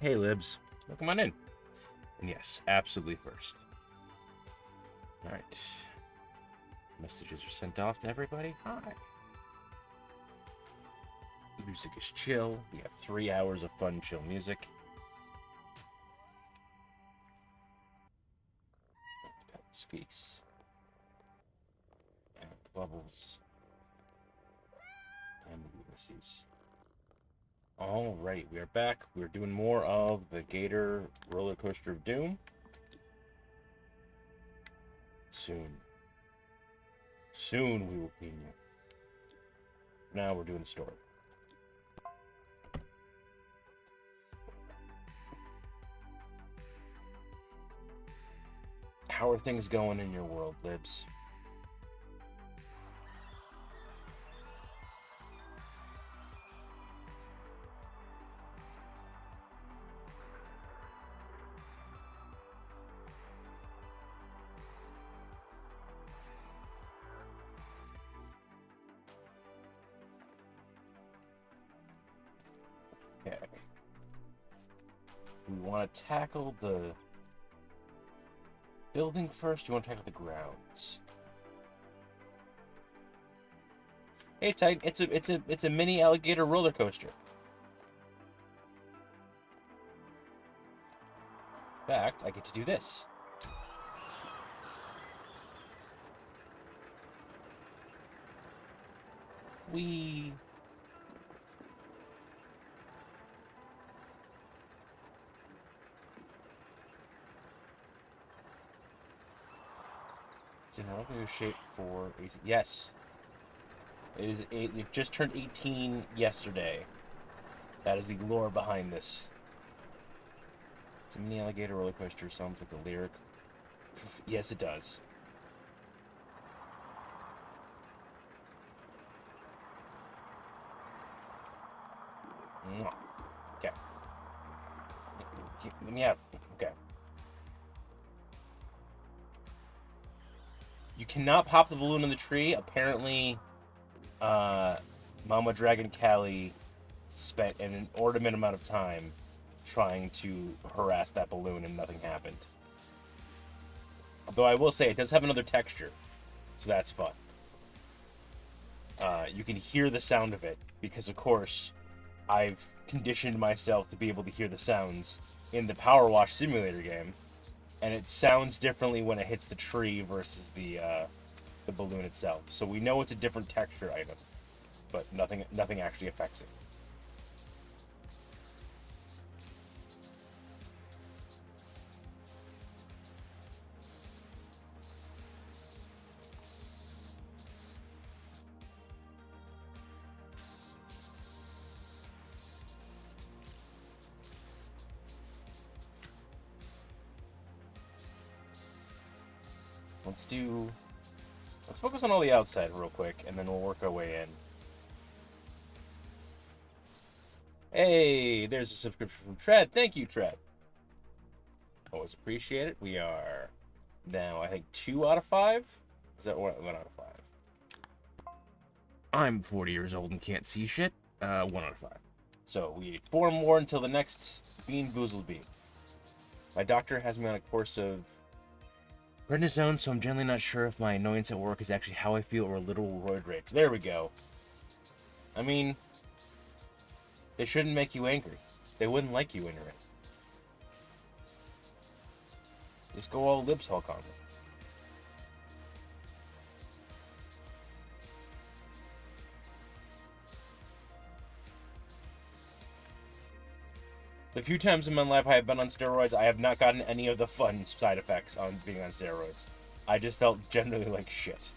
Hey, Libs. Welcome on in. And yes, absolutely first. Alright. Messages are sent off to everybody. Hi. The music is chill. We have 3 hours of fun, chill music. Pet speaks. And Bubbles. And Ulysses. Alright, we are back. We're doing more of the Gator Roller Coaster of Doom. Soon we will clean you. Now we're doing the story. How are things going in your world, Libs? Okay. Do we want to tackle the building first? Or do you want to tackle the grounds? Hey, Titan, it's a mini alligator roller coaster. In fact, I get to do this. Whee! It's an alligator shape for 18. Yes. It just turned 18 yesterday. That is the lore behind this. It's a mini alligator roller coaster. Sounds like a lyric. Yes, it does. Okay. Let me out. Okay. You cannot pop the balloon in the tree. Apparently, Mama Dragon Callie spent an inordinate amount of time trying to harass that balloon and nothing happened. Though I will say it does have another texture, so that's fun. You can hear the sound of it because, of course, I've conditioned myself to be able to hear the sounds in the Powerwash Simulator game, and it sounds differently when it hits the tree versus the balloon itself. So we know it's a different texture item, but nothing actually affects it. Let's focus on all the outside real quick, and then we'll work our way in. Hey, there's a subscription from Tread. Thank you, Tread. Always appreciate it. We are now, I think, 2 out of 5? Is that 1 out of 5? I'm 40 years old and can't see shit. 1 out of 5. So we need 4 more until the next Bean Boozled Bean. My doctor has me on a course of prednisone, so I'm generally not sure if my annoyance at work is actually how I feel or a literal roid rage. There we go. I mean, they shouldn't make you angry. They wouldn't like you ignorant. Just go all Libs Hulk on them. The few times in my life I have been on steroids, I have not gotten any of the fun side effects on being on steroids. I just felt generally like shit.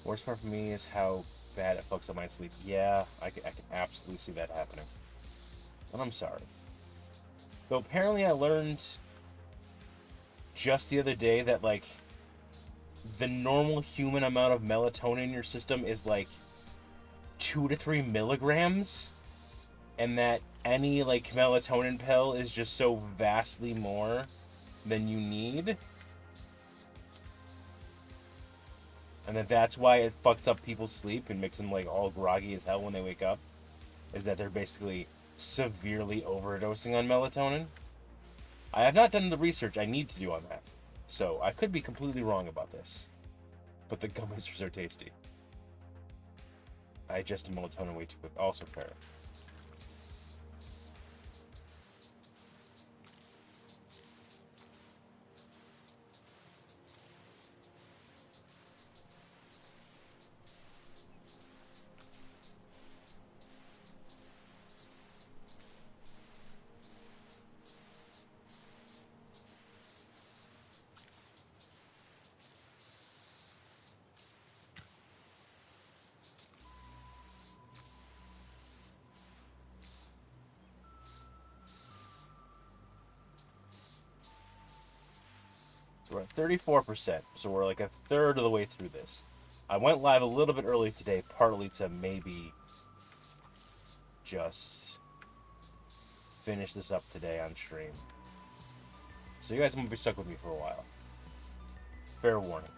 Worst part for me is how bad it fucks up my sleep. Yeah, I can absolutely see that happening. And I'm sorry. Though apparently I learned just the other day that, like, the normal human amount of melatonin in your system is like 2 to 3 milligrams, and that any like melatonin pill is just so vastly more than you need, and that's why it fucks up people's sleep and makes them like all groggy as hell when they wake up, is that they're basically severely overdosing on melatonin. I have not done the research I need to do on that, so I could be completely wrong about this, but the gummies are so tasty. I ingested melatonin way too quick. Also fair. We're at 34%, so we're like a third of the way through this. I went live a little bit early today, partly to maybe just finish this up today on stream. So you guys might be stuck with me for a while. Fair warning.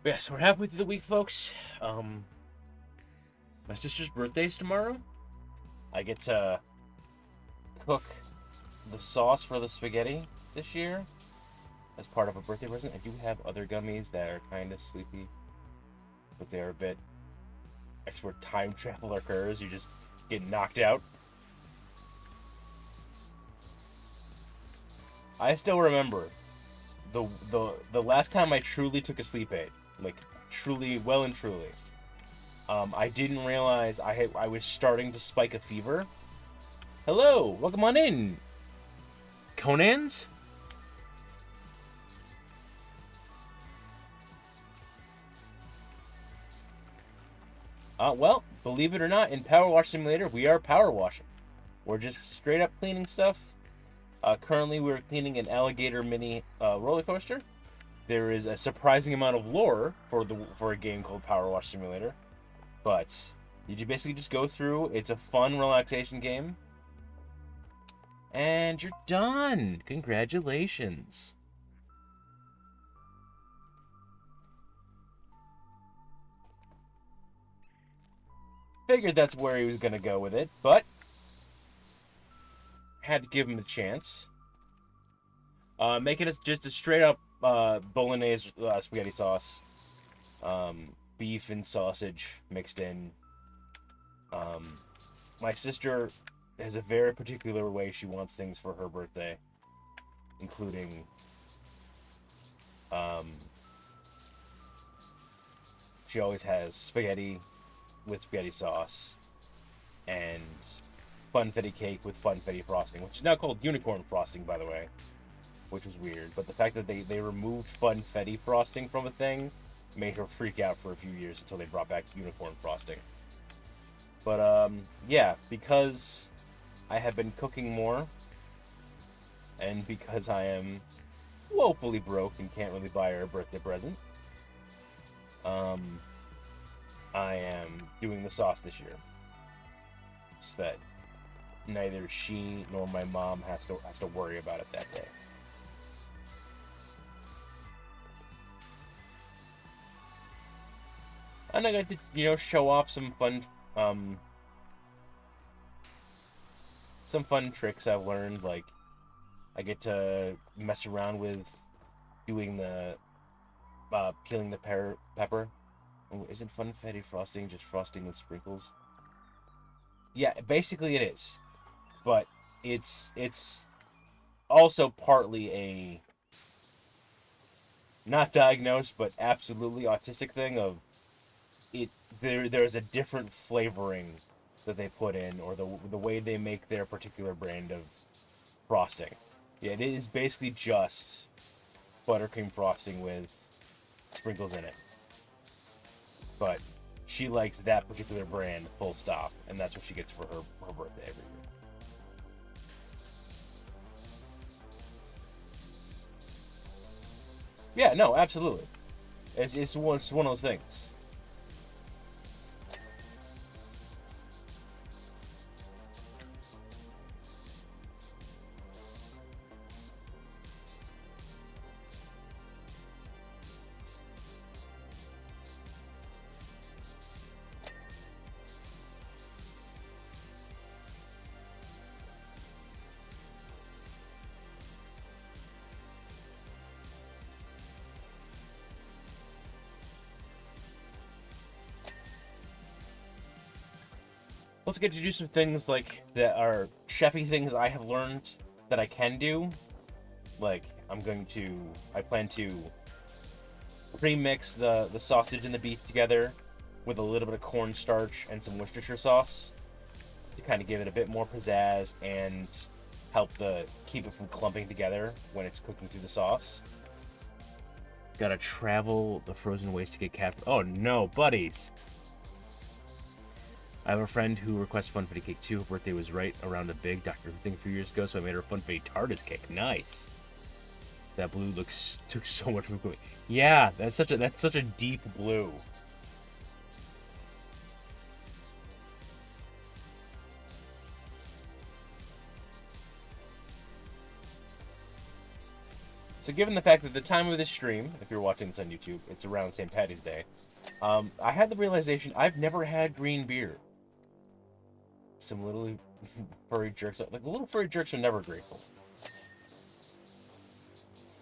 Yes, we're halfway through the week, folks. My sister's birthday's tomorrow. I get to cook the sauce for the spaghetti this year as part of a birthday present. I do have other gummies that are kind of sleepy, but they're a bit. That's where time travel occurs. You just get knocked out. I still remember the last time I truly took a sleep aid, like truly, well and truly. I didn't realize I was starting to spike a fever. Hello, welcome on in, Conan's. Well, believe it or not, in Powerwash Simulator, we are power washing. We're just straight up cleaning stuff. Currently, we're cleaning an alligator mini roller coaster. There is a surprising amount of lore for a game called Powerwash Simulator, but you basically just go through. It's a fun relaxation game, and you're done. Congratulations. Figured that's where he was gonna go with it, but had to give him a chance. Making it just a straight up bolognese spaghetti sauce, beef and sausage mixed in. My sister has a very particular way she wants things for her birthday, including she always has spaghetti with spaghetti sauce and funfetti cake with funfetti frosting, which is now called unicorn frosting, by the way, which was weird. But the fact that they removed funfetti frosting from a thing made her freak out for a few years until they brought back unicorn frosting. But yeah, because I have been cooking more, and because I am woefully broke and can't really buy her a birthday present, I am doing the sauce this year, so that neither she nor my mom has to worry about it that day. And I got to show off some fun some fun tricks I've learned. Like, I get to mess around with doing the peeling the pepper. Oh, isn't funfetti frosting just frosting with sprinkles? Yeah, basically it is, but it's also partly a not diagnosed but absolutely autistic thing of it. There's a different flavoring that they put in, or the way they make their particular brand of frosting. Yeah, it is basically just buttercream frosting with sprinkles in it. But she likes that particular brand, full stop, and that's what she gets for her birthday every year. Yeah, no, absolutely. It's one of those things. Let's get to do some things like that are chefy things I have learned that I can do. Like I plan to pre-mix the sausage and the beef together with a little bit of cornstarch and some Worcestershire sauce to kind of give it a bit more pizzazz and help keep it from clumping together when it's cooking through the sauce. Gotta travel the frozen waste to get cat. Oh no, buddies! I have a friend who requests funfetti cake too. Her birthday was right around a big Doctor Who thing a few years ago, so I made her a funfetti TARDIS cake. Nice. That blue took so much from cooking. Yeah, that's such a deep blue. So given the fact that the time of this stream, if you're watching this on YouTube, it's around St. Patty's Day, I had the realization I've never had green beer. Some little furry jerks, like the little furry jerks are never grateful.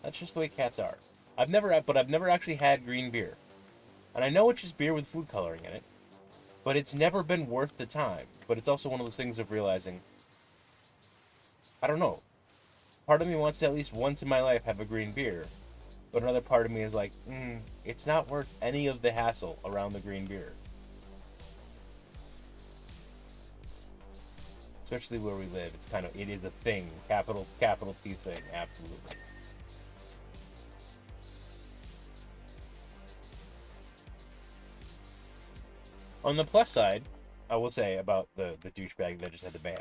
That's just the way cats are. I've never actually had green beer. And I know it's just beer with food coloring in it, but it's never been worth the time. But it's also one of those things of realizing, I don't know, part of me wants to at least once in my life have a green beer, but another part of me is like, it's not worth any of the hassle around the green beer. Especially where we live, it is a thing, capital T thing, absolutely. On the plus side, I will say about the douchebag that just had the ban.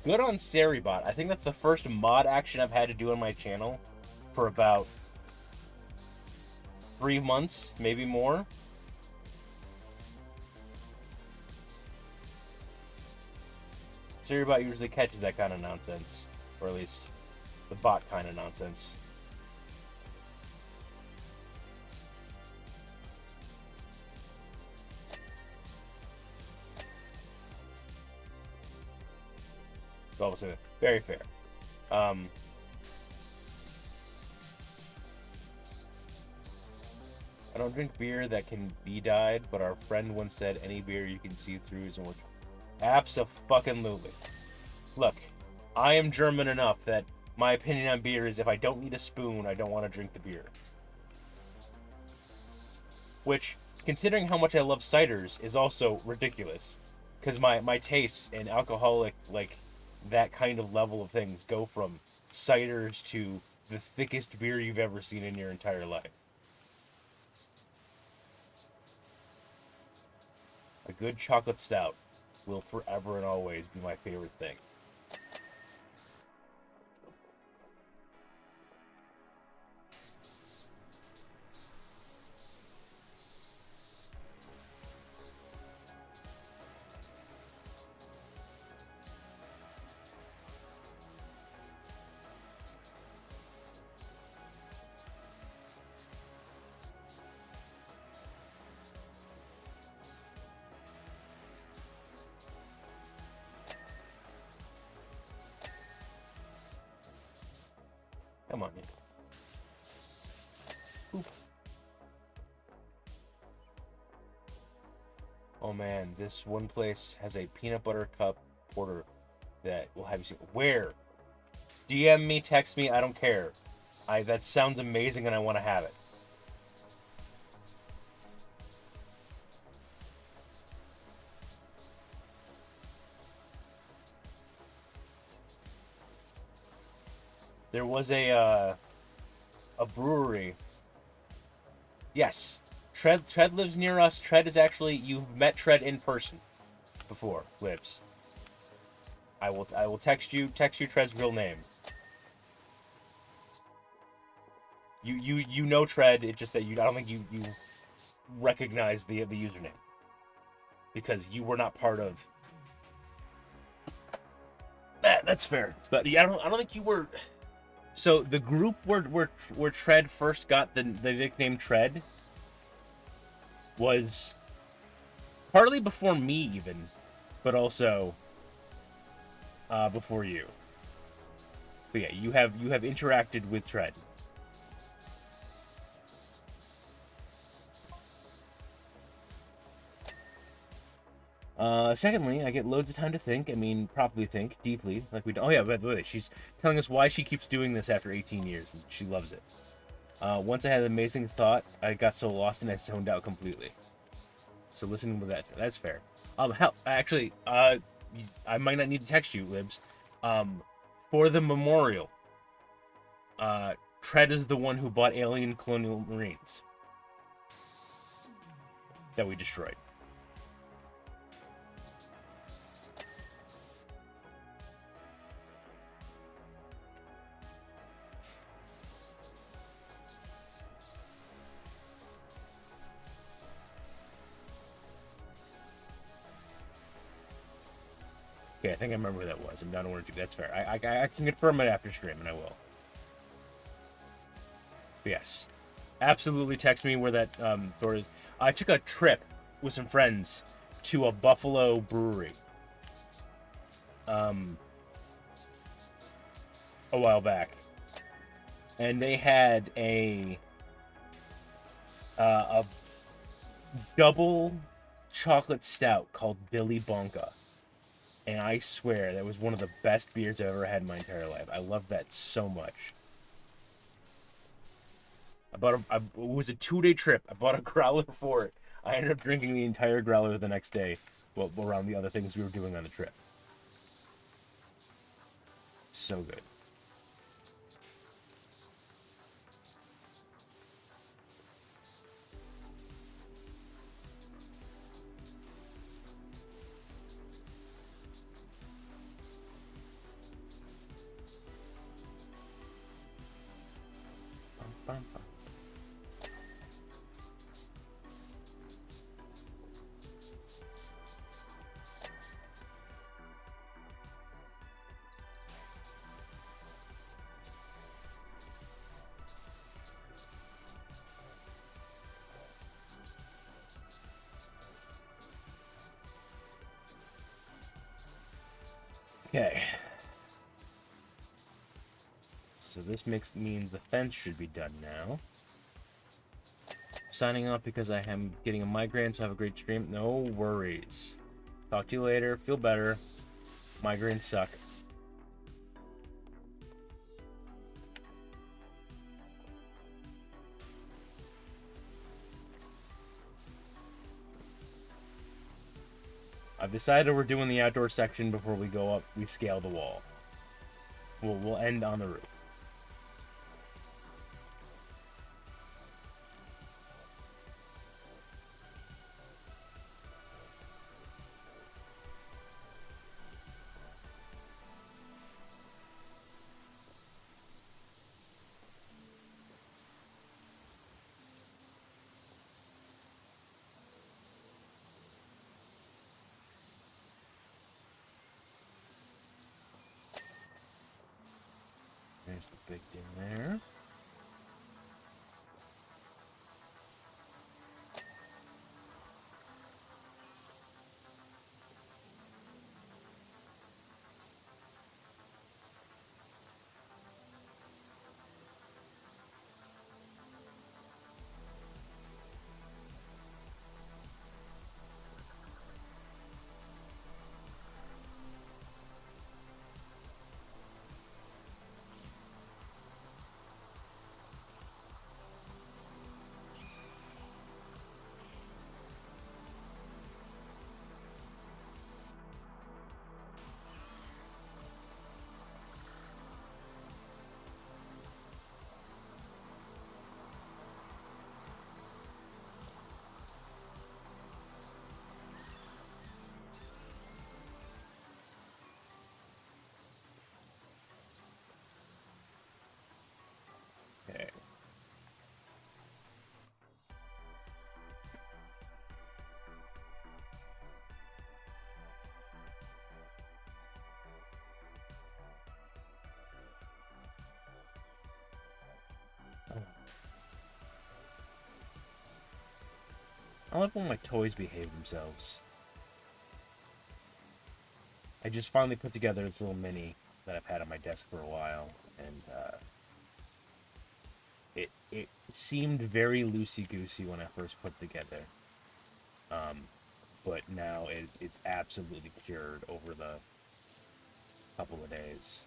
Good on Seribot. I think that's the first mod action I've had to do on my channel for about 3 months, maybe more. Seribot usually catches that kind of nonsense, or at least the bot kind of nonsense. Well, very fair. I don't drink beer that can be dyed, but our friend once said any beer you can see through is more. Abso-fucking-lutely. Look, I am German enough that my opinion on beer is if I don't need a spoon, I don't want to drink the beer. Which, considering how much I love ciders, is also ridiculous. Because my tastes in alcoholic, like, that kind of level of things go from ciders to the thickest beer you've ever seen in your entire life. A good chocolate stout will forever and always be my favorite thing. Oh man, this one place has a peanut butter cup porter that will have you see. Where? DM me, text me, I don't care. That sounds amazing and I want to have it. There was a brewery. Yes. Tread lives near us. Tread is actually, you've met Tread in person before, lives. I will text you Tread's real name. You know Tread, it's just that I don't think you recognize the username. Because you were not part of that's fair. But yeah, I don't think you were. So the group where Tread first got the nickname Tread was partly before me even, but also before you. But yeah, you have interacted with Tread. Secondly, I get loads of time to think. I mean, properly think, deeply, like we do. Oh yeah, by the way, she's telling us why she keeps doing this after 18 years, and she loves it. Once I had an amazing thought, I got so lost and I zoned out completely. So listening to that's fair. Hell, actually, I might not need to text you, Libs. For the memorial, Tread is the one who bought alien colonial marines that we destroyed. Okay, I think I remember who that was. I'm down to 1 or 2. That's fair. I can confirm it after stream, and I will. But yes. Absolutely text me where that door is. I took a trip with some friends to a Buffalo brewery. A while back. And they had a double chocolate stout called Billy Bonka. And I swear, that was one of the best beers I've ever had in my entire life. I loved that so much. It was a 2-day trip. I bought a growler for it. I ended up drinking the entire growler the next day, well, around the other things we were doing on the trip. So good. Okay. So this means the fence should be done now. Signing off because I am getting a migraine, so have a great stream. No worries. Talk to you later. Feel better. Migraines suck. I've decided we're doing the outdoor section before we go up. We scale the wall. We'll end on the roof. There's the big din there. I like when my toys behave themselves. I just finally put together this little mini that I've had on my desk for a while, and it seemed very loosey-goosey when I first put it together. But now it's absolutely cured over the couple of days.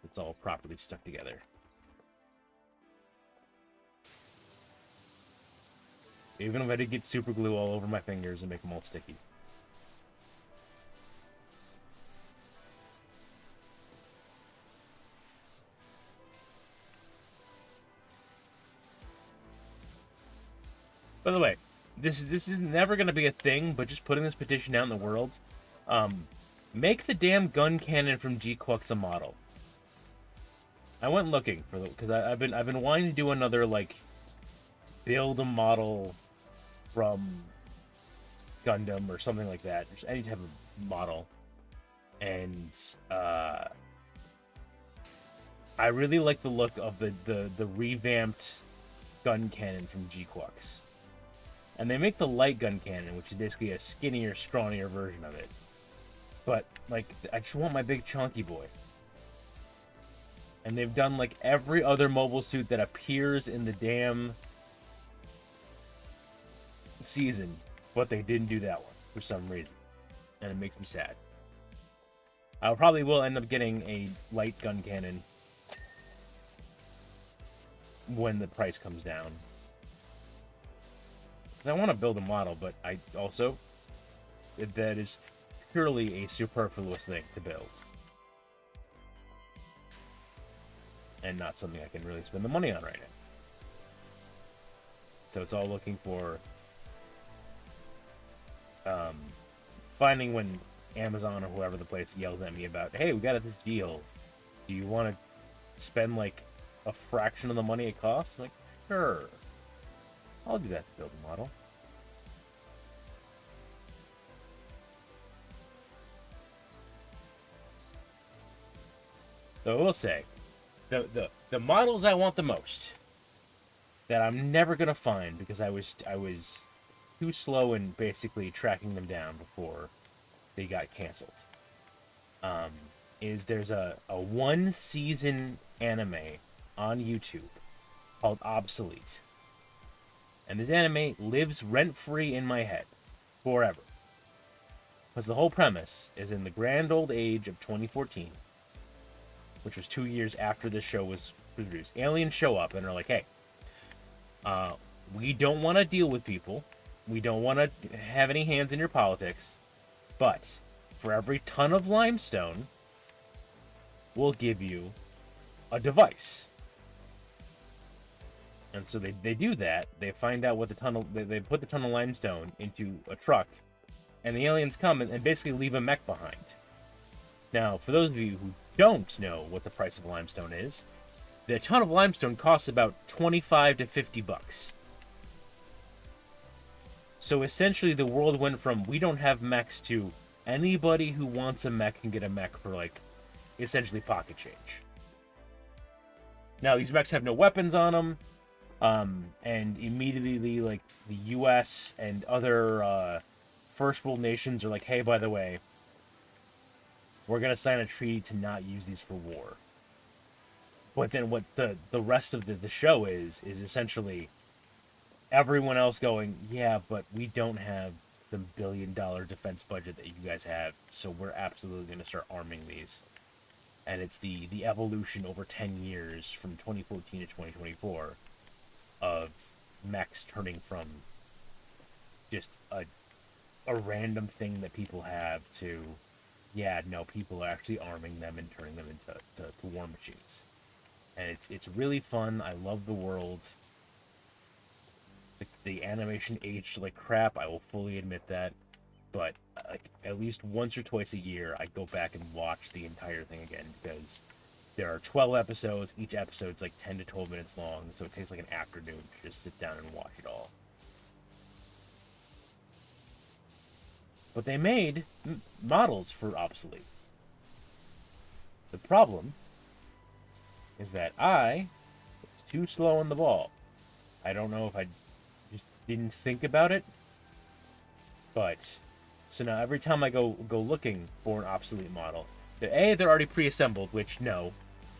It's all properly stuck together. Even if I did get super glue all over my fingers and make them all sticky. By the way, this is never going to be a thing, but just putting this petition out in the world, make the damn gun cannon from G-Quux a model. I went looking for because I've been wanting to do another like build a model from Gundam or something like that, just any type of model, and I really like the look of the revamped gun cannon from G-Quux. And they make the light gun cannon, which is basically a skinnier, scrawnier version of it. But, like, I just want my big chunky boy. And they've done, like, every other mobile suit that appears in the damn season. But they didn't do that one, for some reason. And it makes me sad. I probably will end up getting a light gun cannon when the price comes down. I want to build a model, but I also, that is purely a superfluous thing to build. And not something I can really spend the money on right now. So it's all looking for finding when Amazon or whoever the place yells at me about, hey, we got this deal. Do you want to spend like a fraction of the money it costs? I'm like, sure. I'll do that to build a model. So I will say, the models I want the most, that I'm never gonna find because I was too slow in basically tracking them down before they got canceled. Is there's a one season anime on YouTube called Obsolete. And this anime lives rent-free in my head forever. Because the whole premise is in the grand old age of 2014, which was 2 years after this show was produced. Aliens show up and are like, hey, we don't want to deal with people. We don't want to have any hands in your politics. But for every ton of limestone, we'll give you a device. And so they do that. They find out what the tunnel... They put the ton of limestone into a truck. And the aliens come and basically leave a mech behind. Now, for those of you who don't know what the price of limestone is, the ton of limestone costs about 25 to 50 bucks. So essentially the world went from we don't have mechs to anybody who wants a mech can get a mech for like essentially pocket change. Now these mechs have no weapons on them. And immediately, like, the U.S. and other first world nations are like, hey, by the way, we're going to sign a treaty to not use these for war. But then what the rest of the show is essentially everyone else going, yeah, but we don't have the billion-dollar defense budget that you guys have, so we're absolutely going to start arming these. And it's the evolution over 10 years from 2014 to 2024 of mechs turning from just a random thing that people have to, yeah, no, people are actually arming them and turning them into war machines. And it's really fun. I love the world. The animation aged like crap, I will fully admit that. But like at least once or twice a year, I go back and watch the entire thing again because there are 12 episodes. Each episode's like 10 to 12 minutes long, so it takes like an afternoon to just sit down and watch it all. But they made models for Obsolete. The problem is that I It's too slow on the ball. I don't know if I just didn't think about it, but so now every time I go looking for an obsolete model, they're already pre-assembled, which no,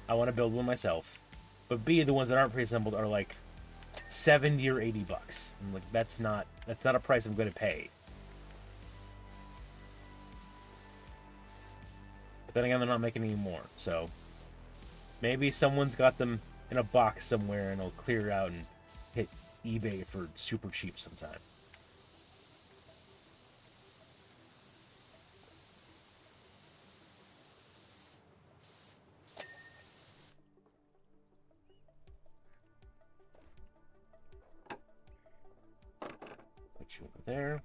I want to build one myself. But B, the ones that aren't pre-assembled are like $70 or $80. I'm like, that's not a price I'm going to pay. But then again, they're not making any more, so maybe someone's got them in a box somewhere and it'll clear out and hit eBay for super cheap sometime. Put you over there.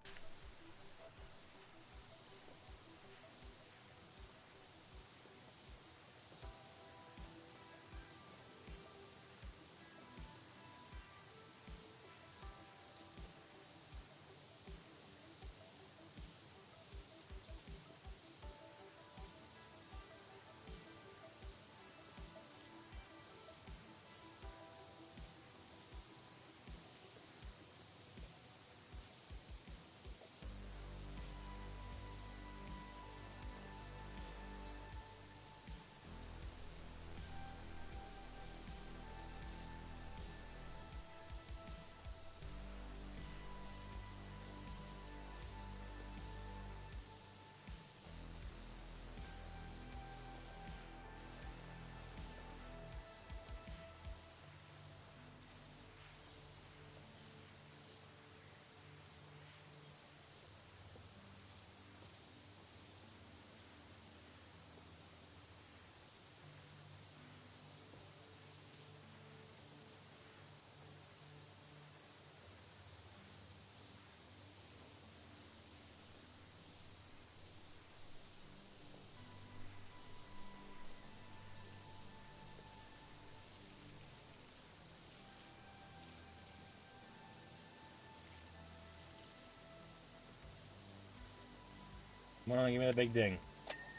Come on, give me the big ding.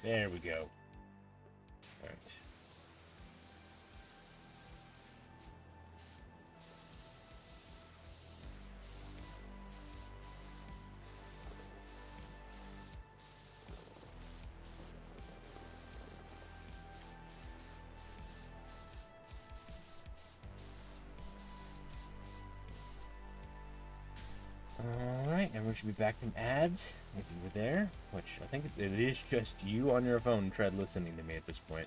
There we go. Alright. Alright, everyone should be back from ads. If you were there, which I think it is just you on your phone, Tread, listening to me at this point.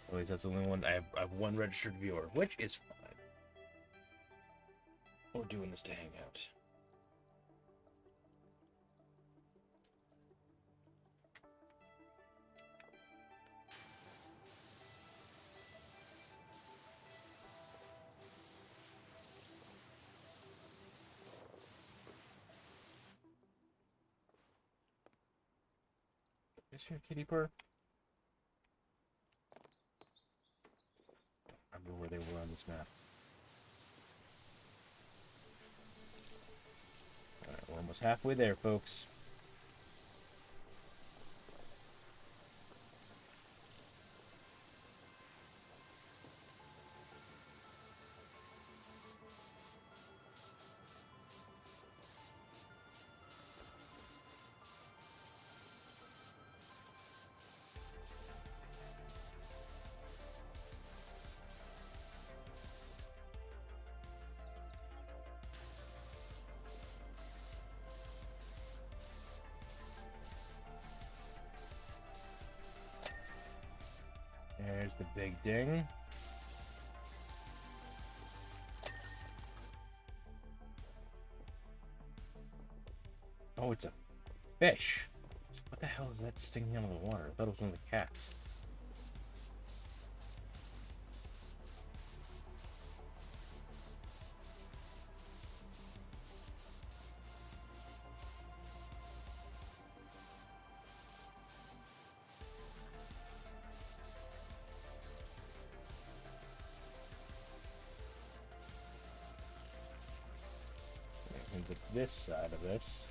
At least that's the only one. I have one registered viewer, which is fine. We're doing this to hang out. Is here kitty purr? I remember where they were on this map. Alright, we're almost halfway there, folks. There's the big ding. Oh, it's a fish. What the hell is that sticking out of the water? I thought it was one of the cats. Into this side of this.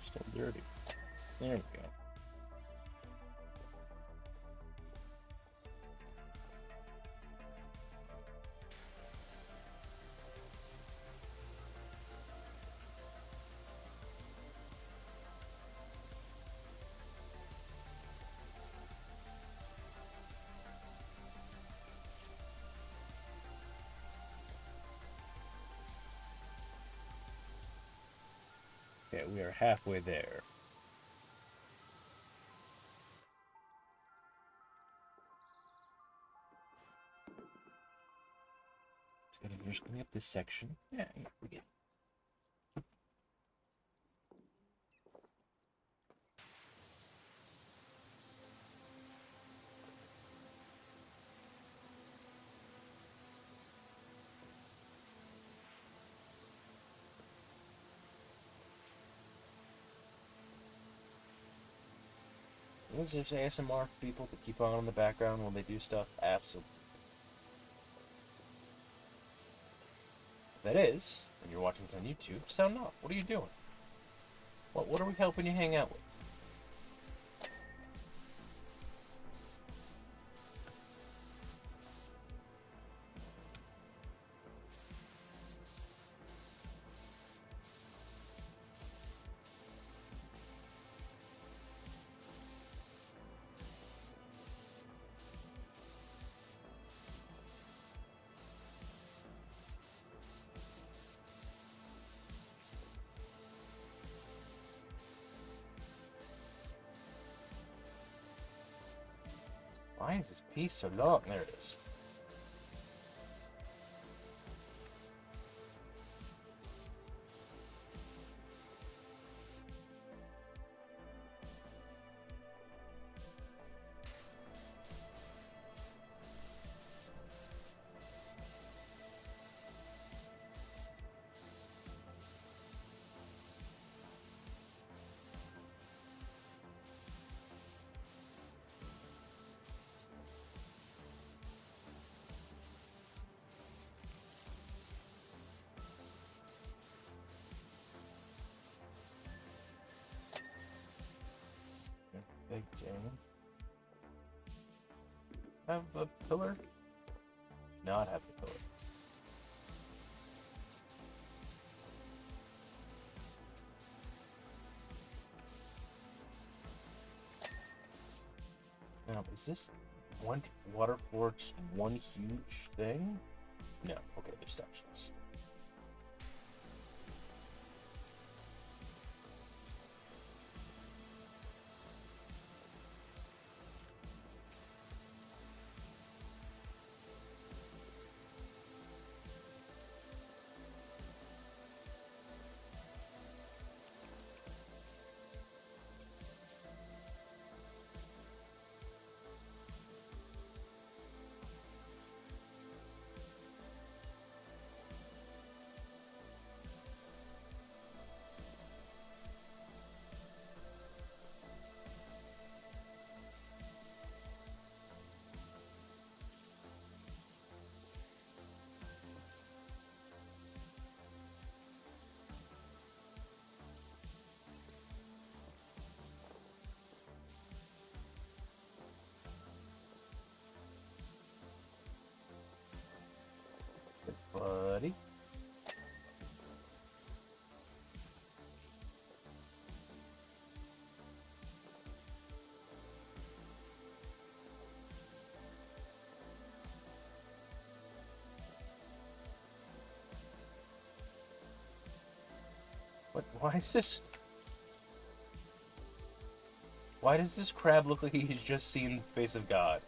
Still dirty. There we go. Okay, we are halfway there. Just gotta finish cleaning up this section. Yeah, we get. This is just ASMR for people to keep on in the background while they do stuff. Absolutely. That is, when you're watching this on YouTube, sound off. What are you doing? What are we helping you hang out with? Why is this piece so long? There it is. Big thing. Have a pillar? Not have the pillar. Now, is this one water floor just one huge thing? No. Okay, there's sections. Buddy. What? Why is this? Why does this crab look like he's just seen the face of God?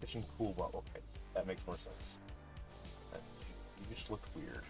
Kitchen cool bar. Okay, that makes more sense. You just look weird.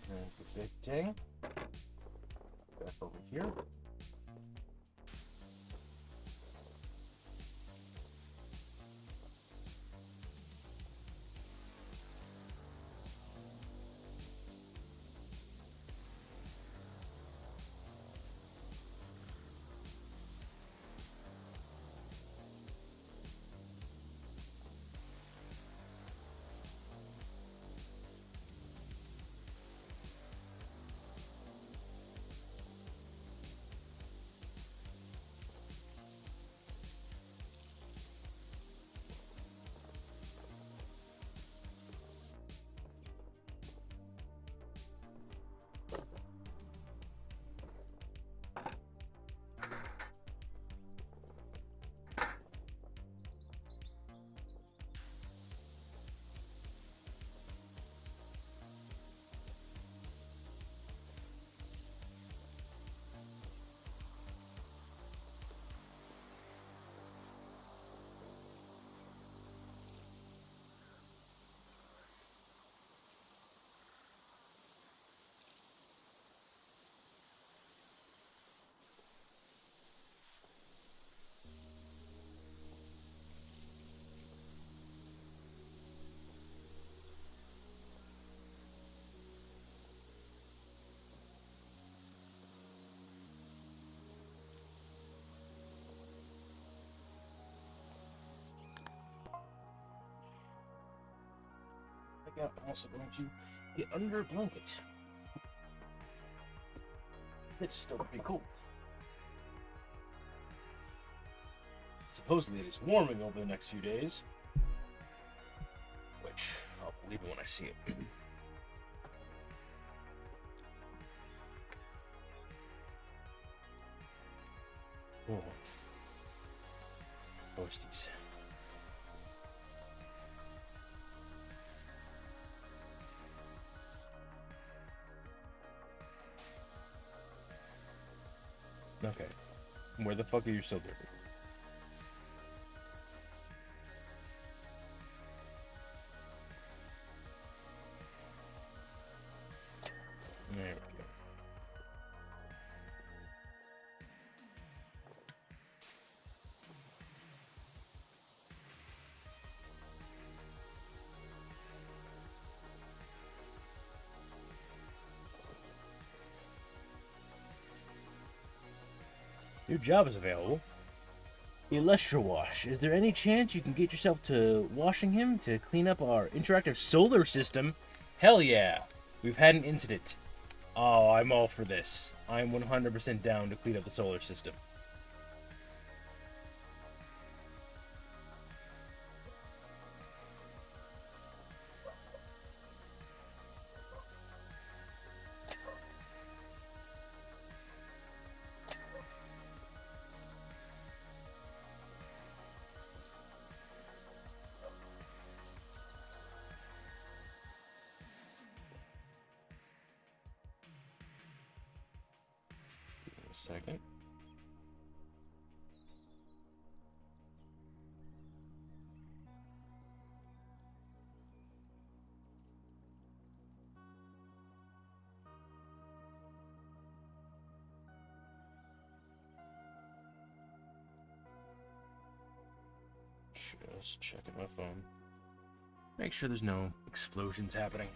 There's the big ding. Back over here. I'm also going to get under a blanket. It's still pretty cold. Supposedly it is warming over the next few days, which I'll believe it when I see it. Oh. Toasties. Okay. Where the fuck are you still dirty? There we go. New job is available. Electrowash. Is there any chance you can get yourself to washing him to clean up our interactive solar system? Hell yeah. We've had an incident. Oh, I'm all for this. I'm 100% down to clean up the solar system. Second. Just checking my phone. Make sure there's no explosions happening.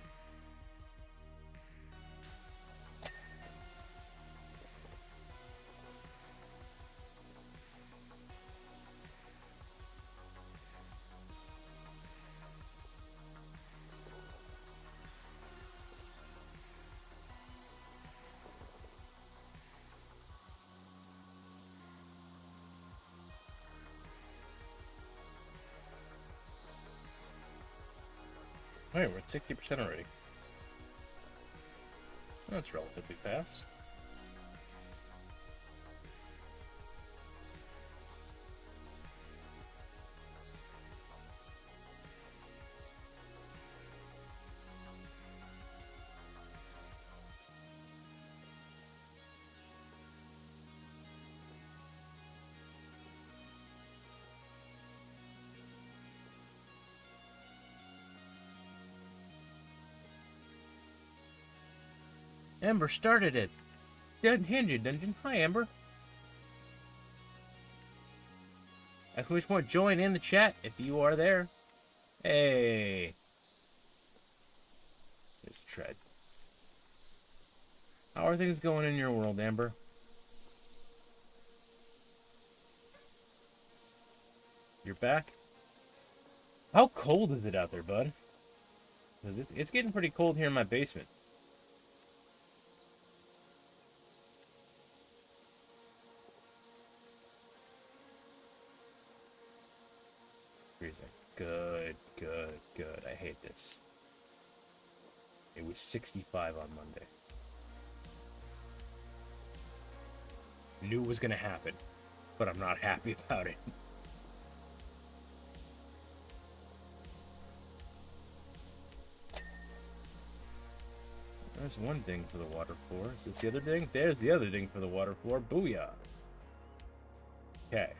Alright, we're at 60% already. That's relatively fast. Amber started it. Hand dungeon. Hi, Amber. Exclamation point, join in the chat if you are there. Hey. There's Tread. How are things going in your world, Amber? You're back? How cold is it out there, bud? Because it's getting pretty cold here in my basement. Freezing. Good, good, good. I hate this. It was 65 on Monday. Knew it was going to happen, but I'm not happy about it. There's one ding for the water floor. Is this the other ding? There's the other ding for the water floor. Booyah. Okay.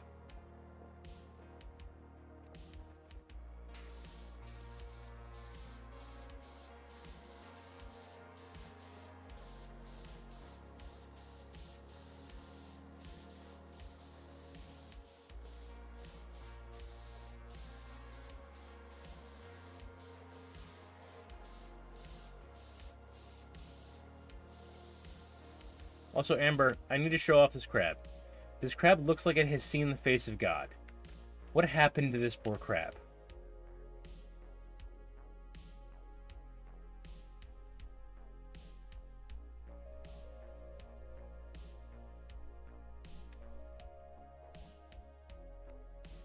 Also, Amber, I need to show off this crab. This crab looks like it has seen the face of God. What happened to this poor crab?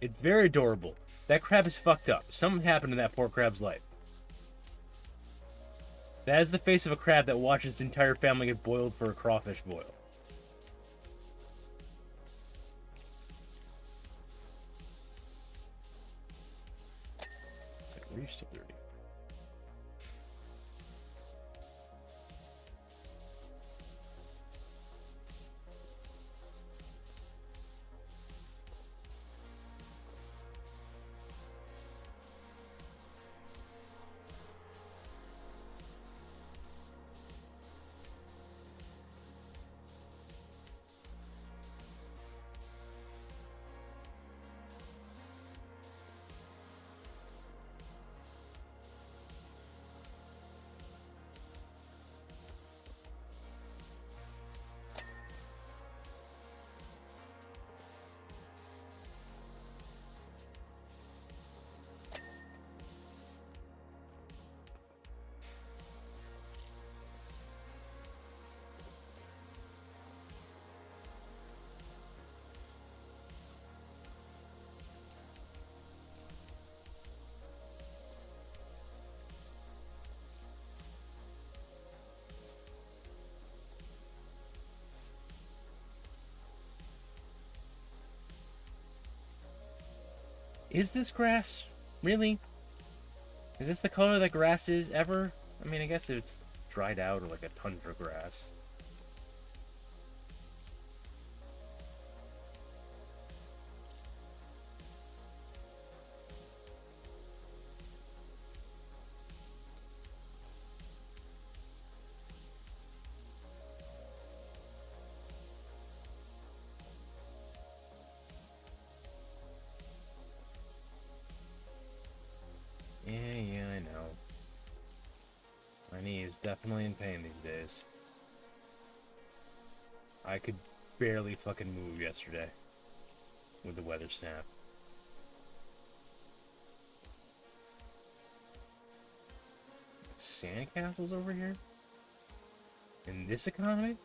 It's very adorable. That crab is fucked up. Something happened to that poor crab's life. That is the face of a crab that watched its entire family get boiled for a crawfish boil. It's like, we're still dirty. Is this grass? Really? Is this the color that grass is ever? I mean, I guess it's dried out or like a tundra grass. Yeah, I know. My knee is definitely in pain these days. I could barely fucking move yesterday with the weather snap. Sandcastles over here? In this economy?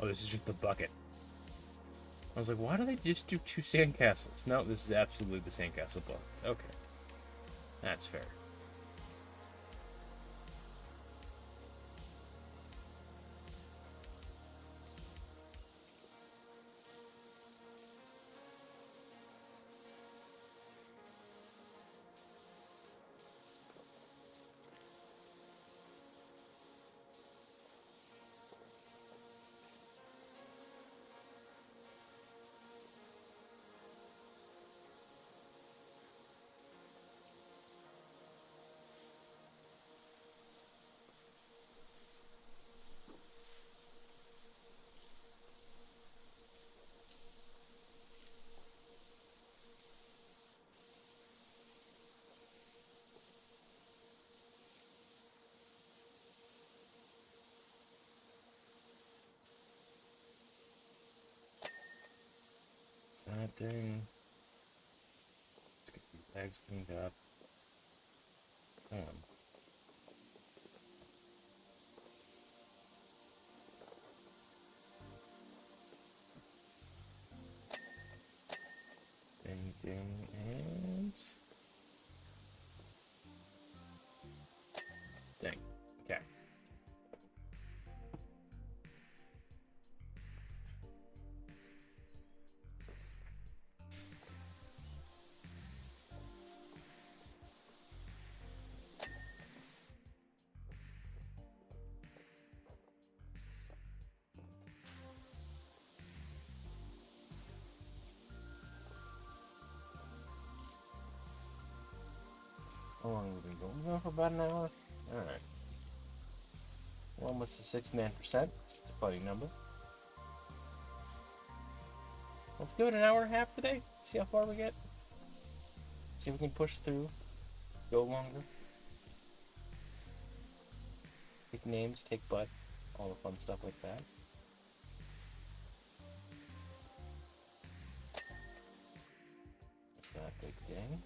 Oh, this is just the bucket. I was like, why do they just do 2 sandcastles? No, this is absolutely the sandcastle bucket. Okay. That's fair. It's that thing. Let's get these bags cleaned up. Come on. Ding, ding, and... Dang. Okay. How long have we been going? We've been going for about an hour. Alright. Well, almost to 69%. It's a funny number. Let's give it an hour and a half today. See how far we get. See if we can push through. Go longer. Take names, take butt. All the fun stuff like that. What's that big thing?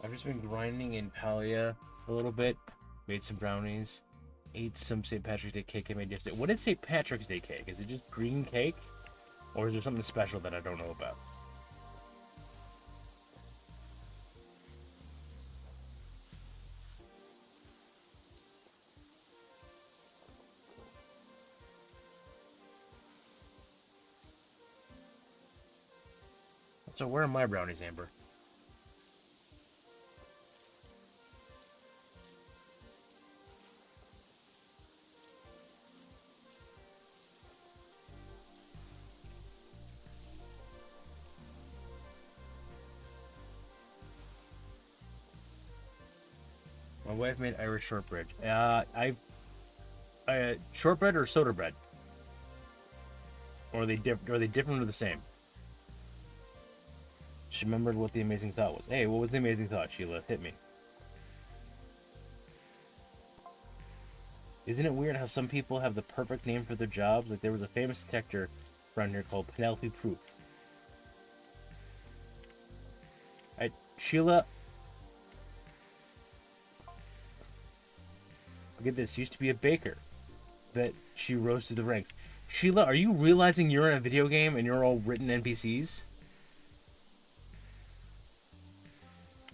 I've just been grinding in Palia a little bit. Made some brownies. Ate some St. Patrick's Day cake I made yesterday. What is St. Patrick's Day cake? Is it just green cake? Or is there something special that I don't know about? So where are my brownies, Amber? My wife made Irish shortbread. Shortbread or soda bread? Or are they different or the same? She remembered what the amazing thought was. Hey, what was the amazing thought, Sheila? Hit me. Isn't it weird how some people have the perfect name for their jobs? Like there was a famous detector around here called Penelope Proof. Sheila, look at this. Used to be a baker, but she rose to the ranks. Sheila, are you realizing you're in a video game and you're all written NPCs?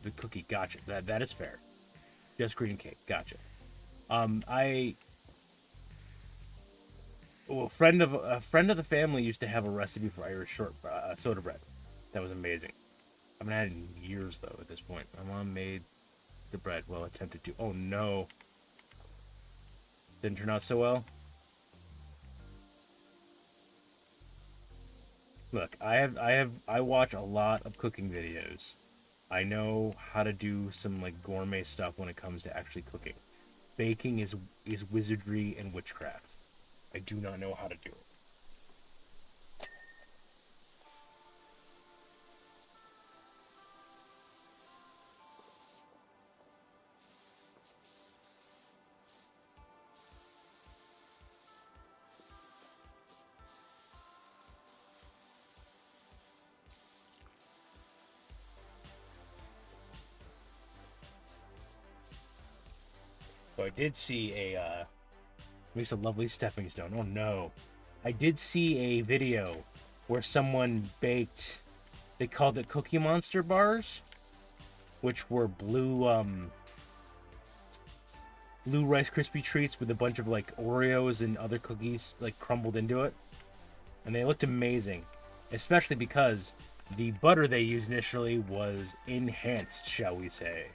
The cookie, gotcha. That is fair. Just green cake, gotcha. A friend of the family used to have a recipe for Irish soda bread. That was amazing. I haven't had it in years though. At this point, my mom made the bread. Well, attempted to. Oh no! Didn't turn out so well. Look, I watch a lot of cooking videos. I know how to do some like gourmet stuff when it comes to actually cooking. Baking is wizardry and witchcraft. I do not know how to do it. So I did see a makes a lovely stepping stone. Oh no. I did see a video where someone baked, they called it Cookie Monster bars, which were blue Rice Krispie treats with a bunch of like Oreos and other cookies like crumbled into it. And they looked amazing, especially because the butter they used initially was enhanced, shall we say.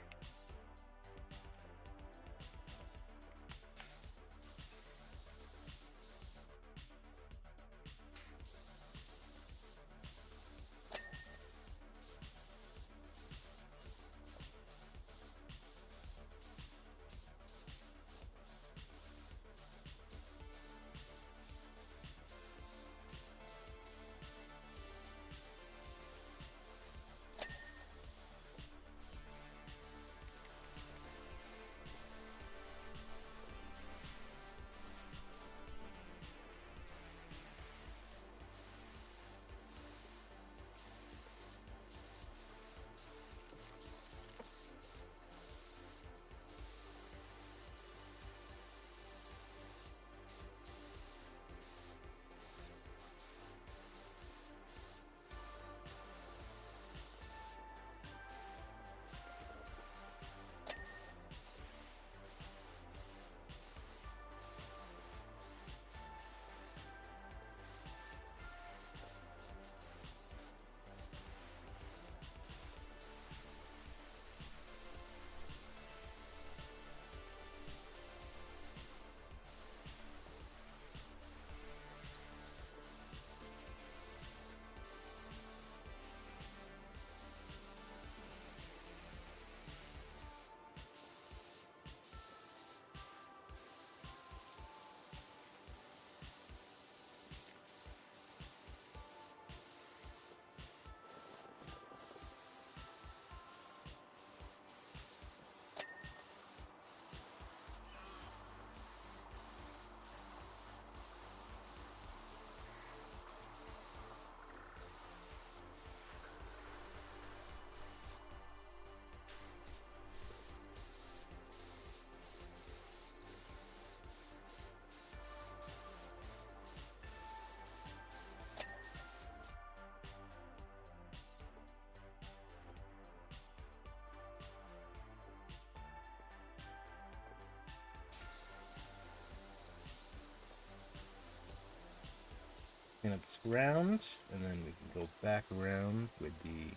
Clean up this ground, and then we can go back around with the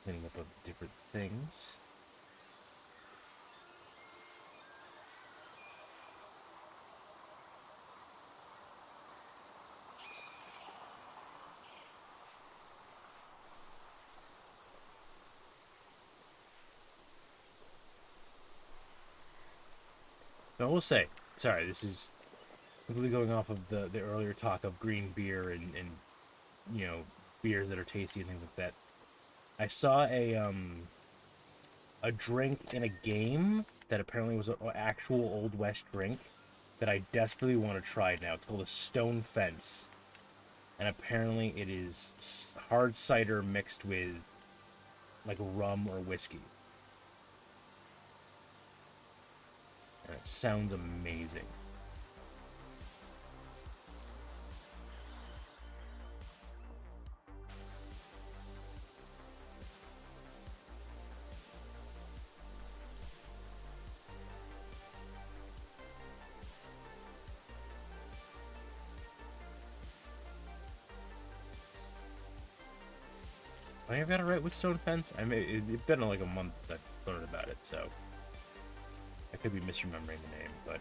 cleaning up of different things. So I will say, sorry, this is completely going off of the earlier talk of green beer and you know, beers that are tasty and things like that. I saw a drink in a game that apparently was an actual Old West drink that I desperately want to try now. It's called a Stone Fence, and apparently it is hard cider mixed with like rum or whiskey, and it sounds amazing. I have got it right with Stone Fence. I mean, it's been like a month that I've learned about it, so I could be misremembering the name, but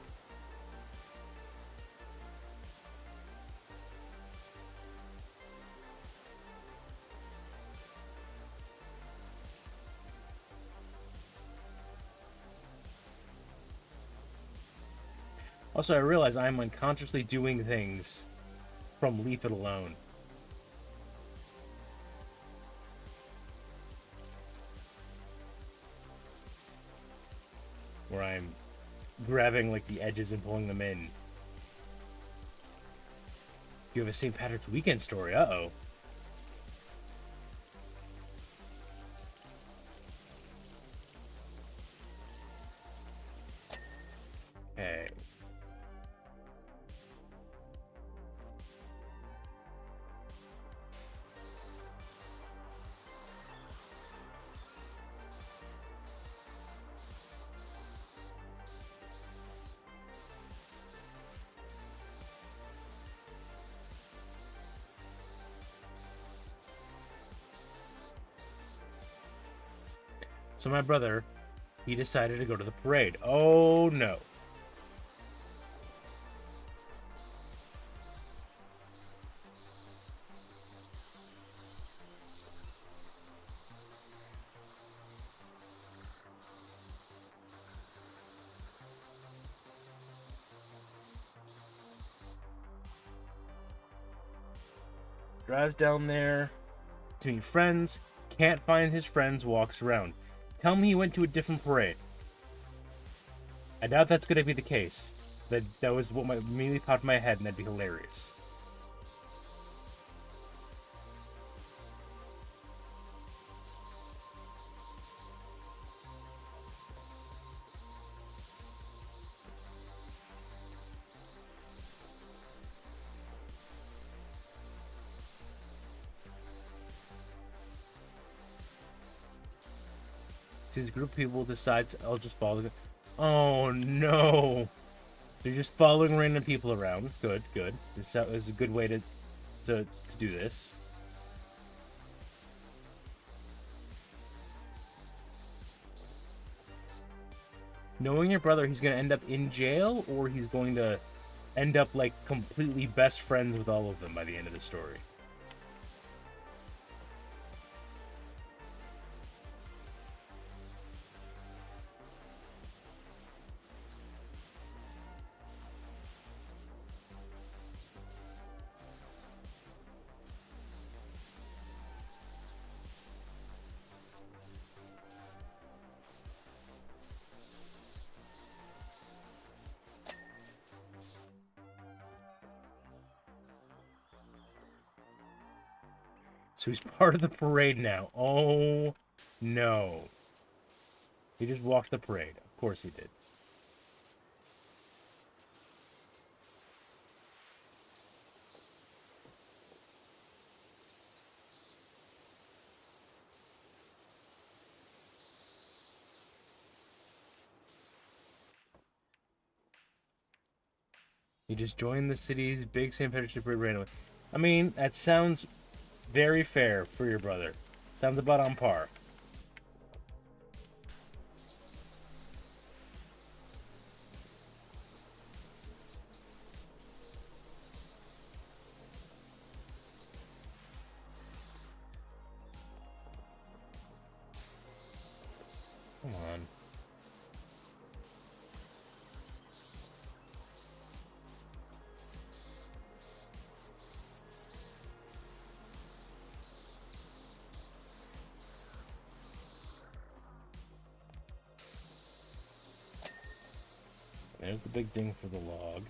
Also, I realize I'm unconsciously doing things from Leave It Alone. Where I'm grabbing, like, the edges and pulling them in. You have a St. Patrick's Weekend story. Uh-oh. Okay. So my brother, he decided to go to the parade. Oh, no. Drives down there to meet friends. Can't find his friends, walks around. Tell me he went to a different parade. I doubt that's going to be the case. That was what immediately popped in my head, and that'd be hilarious. Sees a group of people, decides I'll just follow. Oh no! They're just following random people around. Good, good. This is a good way to do this. Knowing your brother, he's gonna end up in jail, or he's going to end up like completely best friends with all of them by the end of the story. So he's part of the parade now. Oh, no. He just walked the parade. Of course he did. He just joined the city's big St. Patrick's Day parade randomly. I mean, that sounds very fair for your brother. Sounds about on par. Come on. There's the big ding for the log.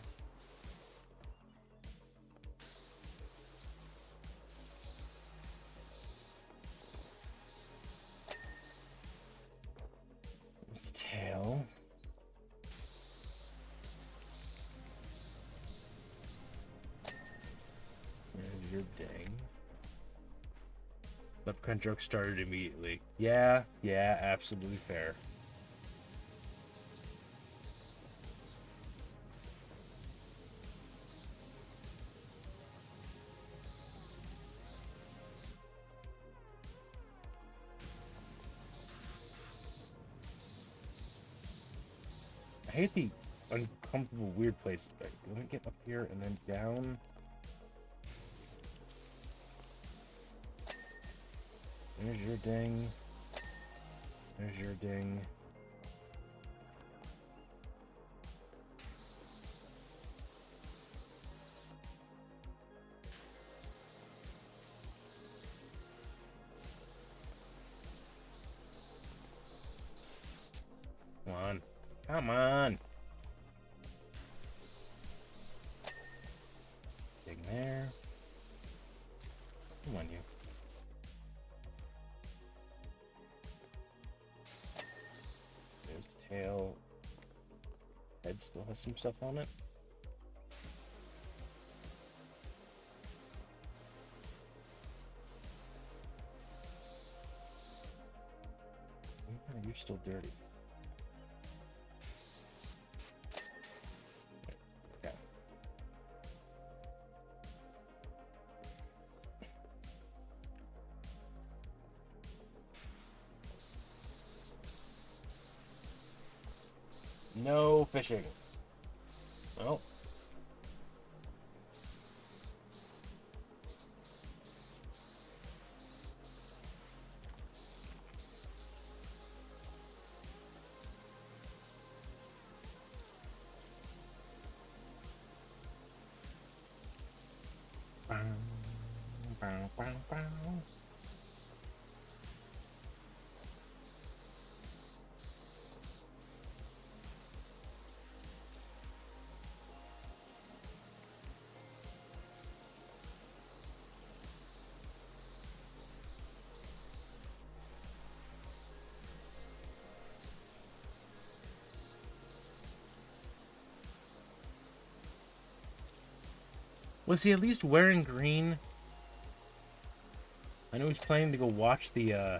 There's the tail. There's your ding. Leprechaun joke started immediately. Yeah, absolutely fair. I hate the uncomfortable, weird places. Let me get up here and then down. There's your ding. There's your ding. Come on. Dig there. Come on, you. There's the tail. Head still has some stuff on it. Oh, you're still dirty. Okay. No fishing. Well. Was he at least wearing green? I know he's planning to go watch the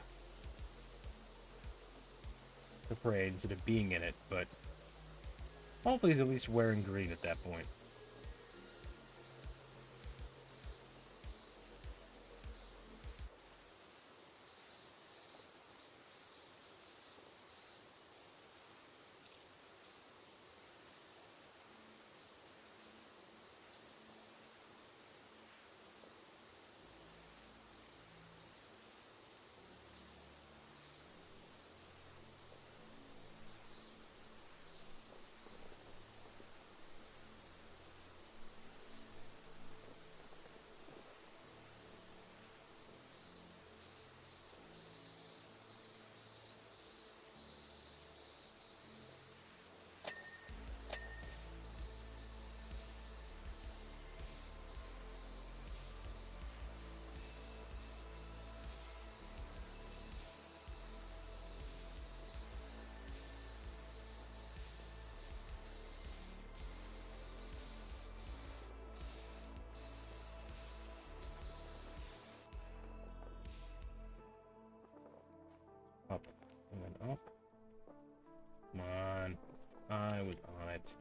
parade instead of being in it, but hopefully he's at least wearing green at that point. Up and then up. Come on. I was on it.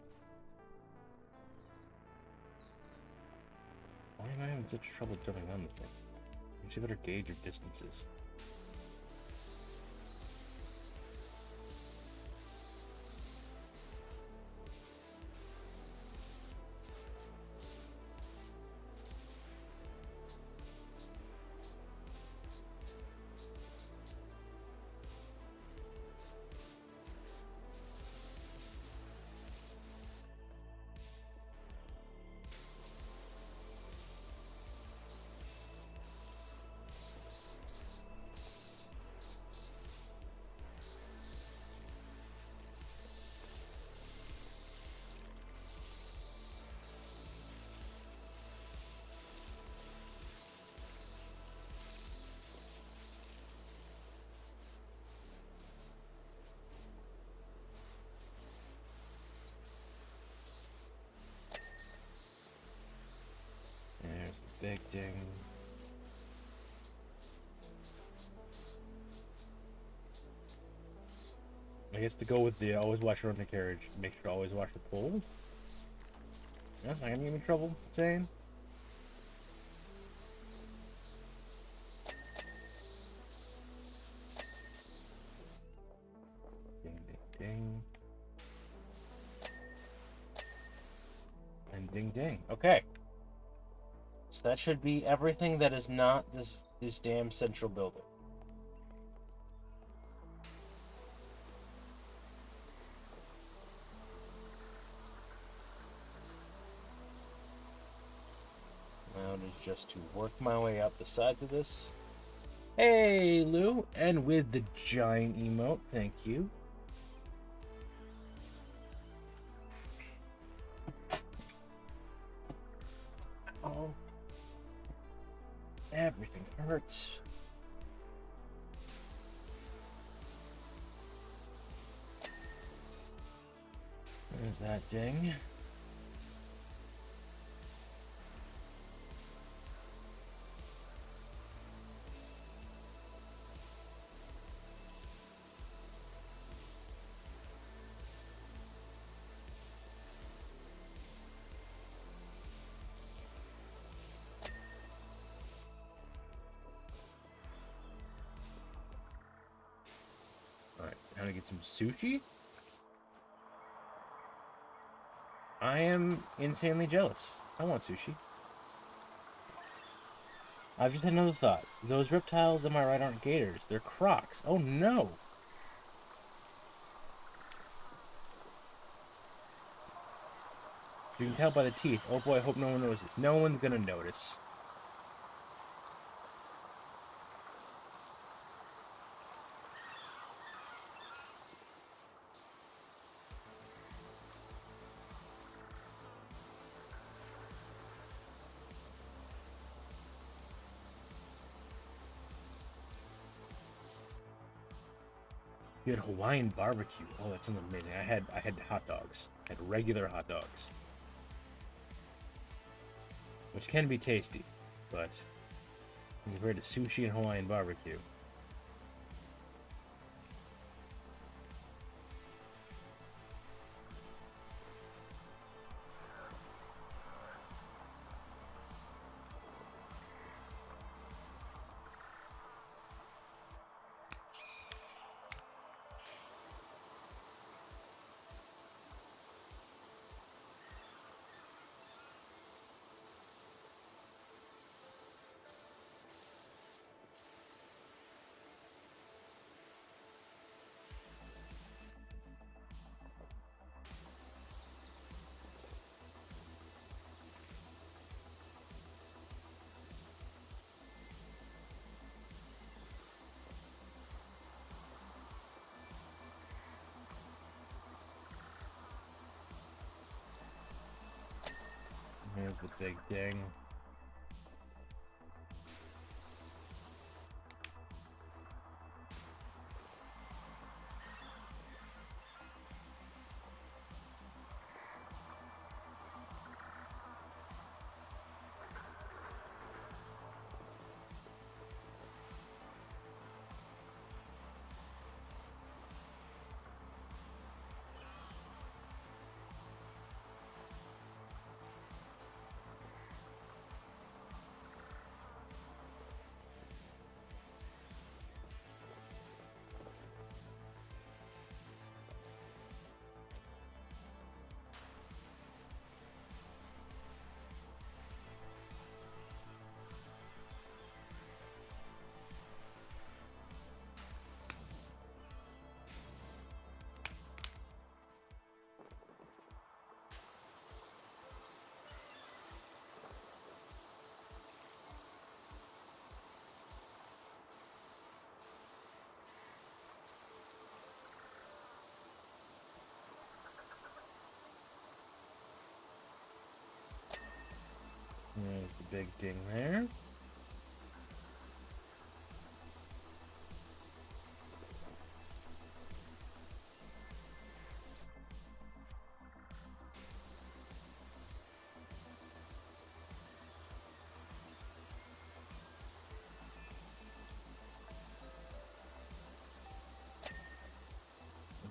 Why am I having such trouble jumping on this thing? You should better gauge your distances. There's the big ding. I guess to go with the always watch your undercarriage, make sure to always watch the pole. That's not gonna give me trouble saying. Ding, ding, ding. And ding, ding. Okay. So that should be everything that is not this damn central building. Now it is just to work my way up the sides of this. Hey, Lou, and with the giant emote, thank you. Everything hurts. There's that ding. Alright, time to get some sushi. I am insanely jealous. I want sushi. I've just had another thought. Those reptiles, am I right, aren't gators. They're crocs. Oh no! You can tell by the teeth. Oh boy, I hope no one notices. No one's gonna notice. You had Hawaiian barbecue. Oh, that sounds amazing. I had hot dogs. I had regular hot dogs. Which can be tasty, but compared to sushi and Hawaiian barbecue. Here's the big ding. There's the big ding there. And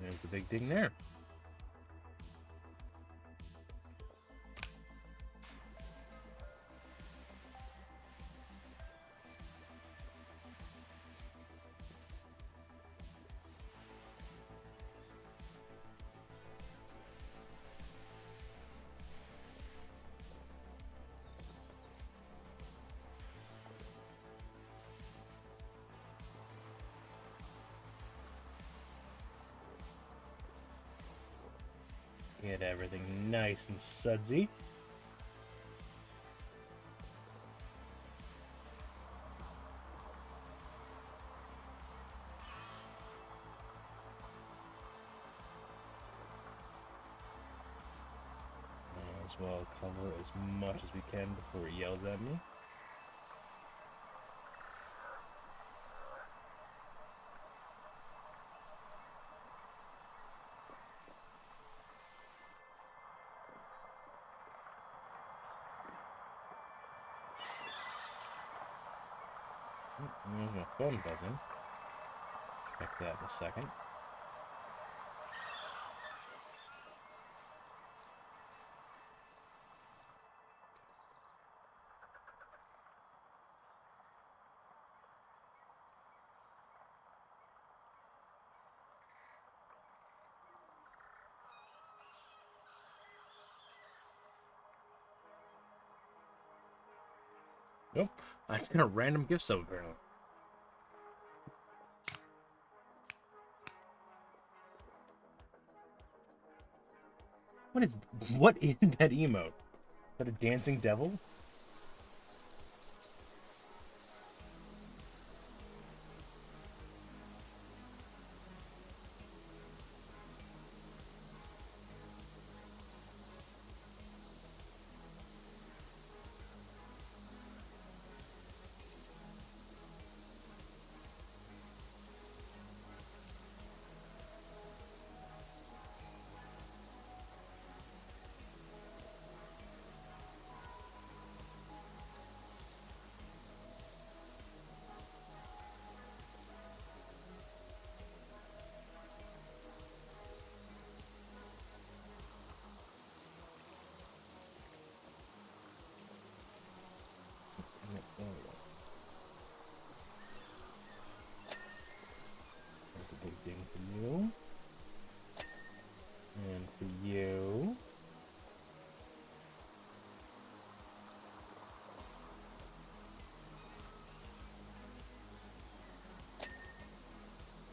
there's the big ding there. Get everything nice and sudsy. As well, cover as much as we can before he yells at me. There's my phone buzzing. Check that in a second. Nope. I got a random gift sub apparently. What is that emote? Is that a dancing devil? There's the big thing for you. And for you.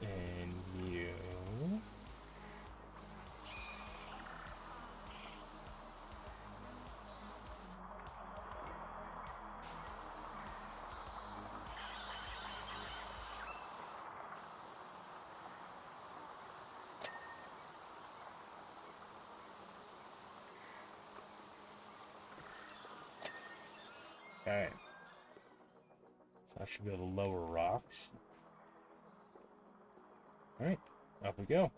And you. Alright. So I should be able to lower rocks. Alright, up we go.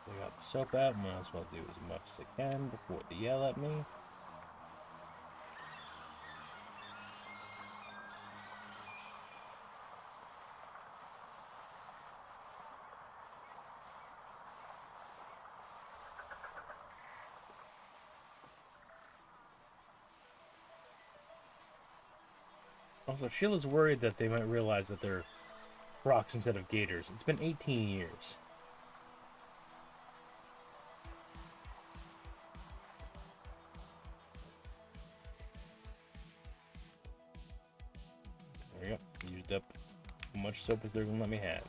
I got the soap out, might as well do as much as I can before they yell at me. Also, Sheila's worried that they might realize that they're rocks instead of gators. It's been 18 years. There we go. Used up as much soap as they're going to let me have.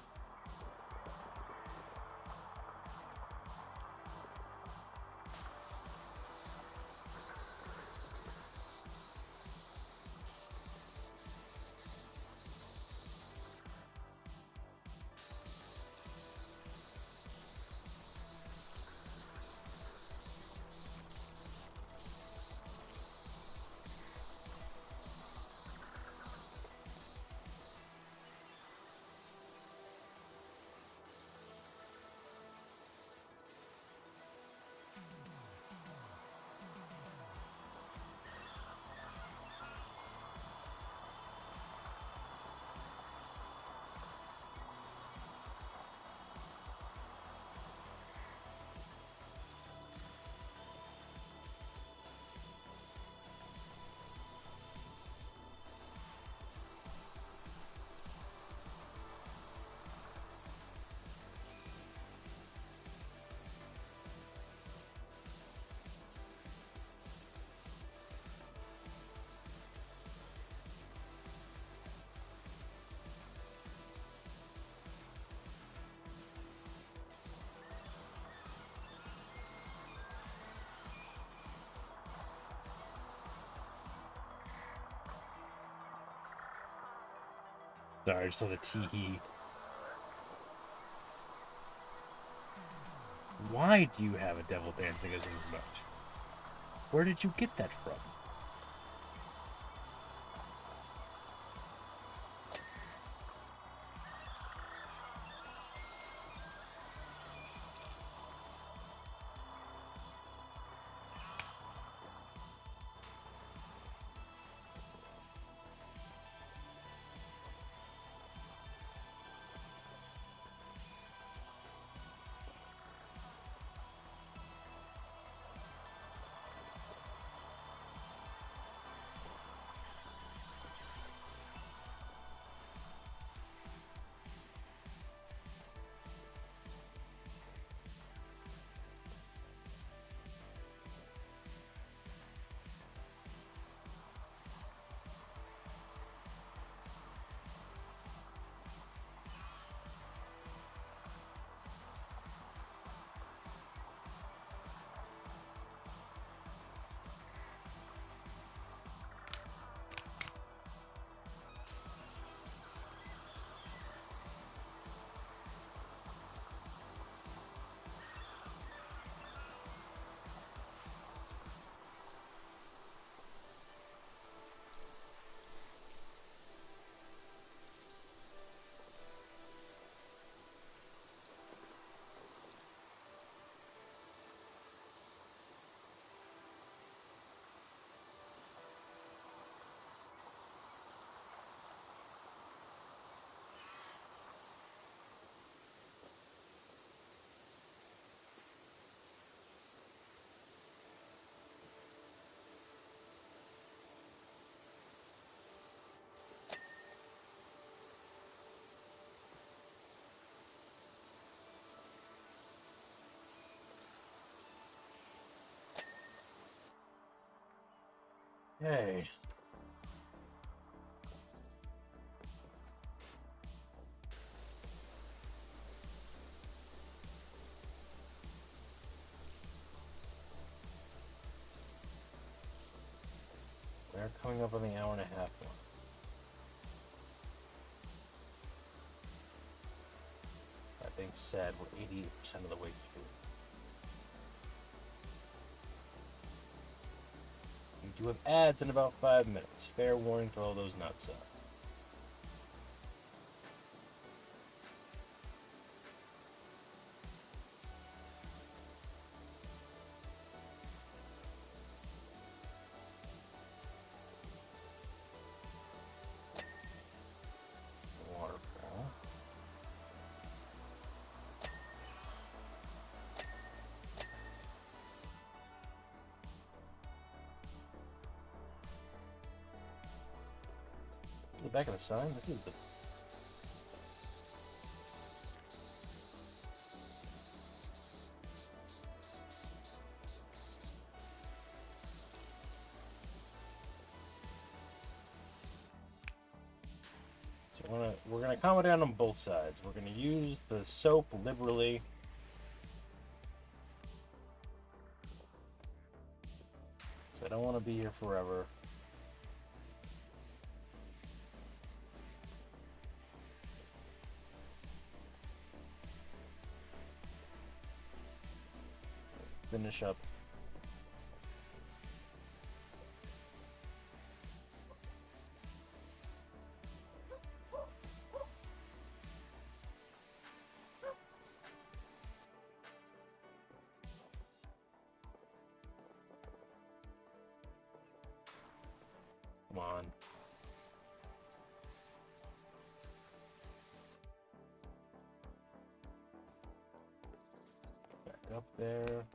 Sorry, I just saw the tee-hee. Why do you have a devil dancing as an emote? Where did you get that from? Hey. We're coming up on the hour and a half one. That being said, we're 88% of the way through. We do have ads in about 5 minutes. Fair warning to all those not subbed. Waterfall. The back of the sign? This is the... So we're gonna accommodate on both sides. We're gonna use the soap liberally. So I don't want to be here forever. Finish up. Come on. Back up there.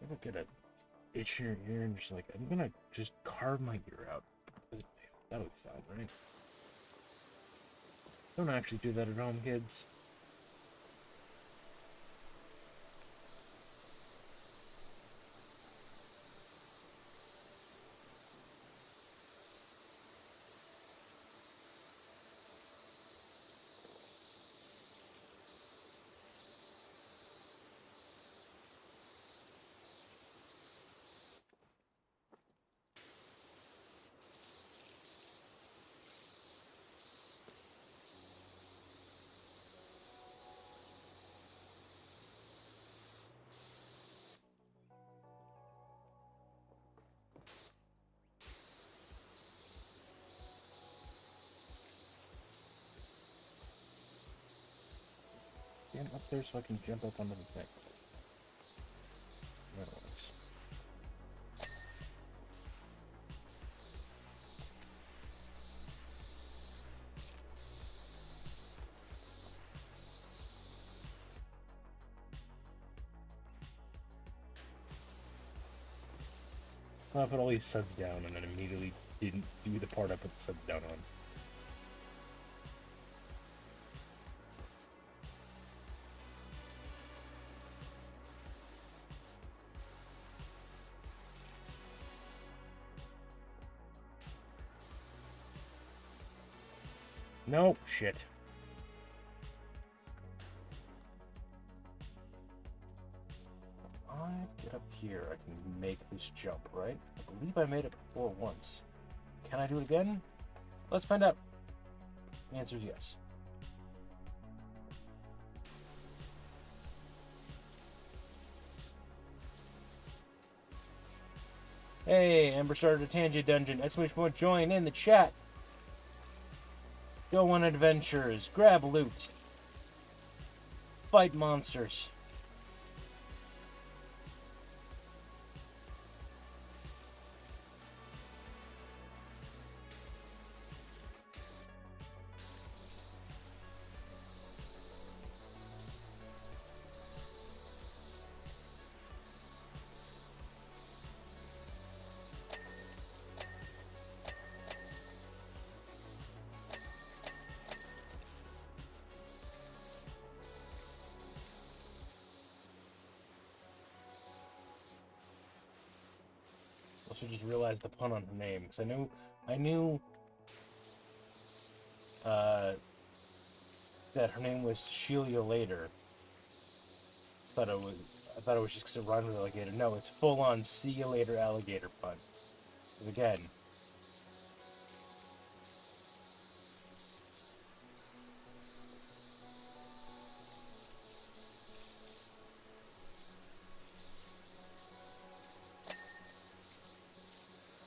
I'll get a itch in your ear and just like, I'm gonna just carve my ear out. That'll be fine, right? Don't actually do that at home, kids. Stand up there so I can jump up onto the thing. That works. I put all these suds down and then immediately didn't do the part I put the suds down on. Nope, shit. If I get up here, I can make this jump, right? I believe I made it before once. Can I do it again? Let's find out. The answer is yes. Hey, Amber started a tangent dungeon! Exclamation point, join in the chat! Go on adventures, grab loot, fight monsters. Also just realized the pun on her name, because I knew that her name was Shelia Later. I thought it was just because it rhymed with alligator. No, it's full on see you later alligator pun. Because again,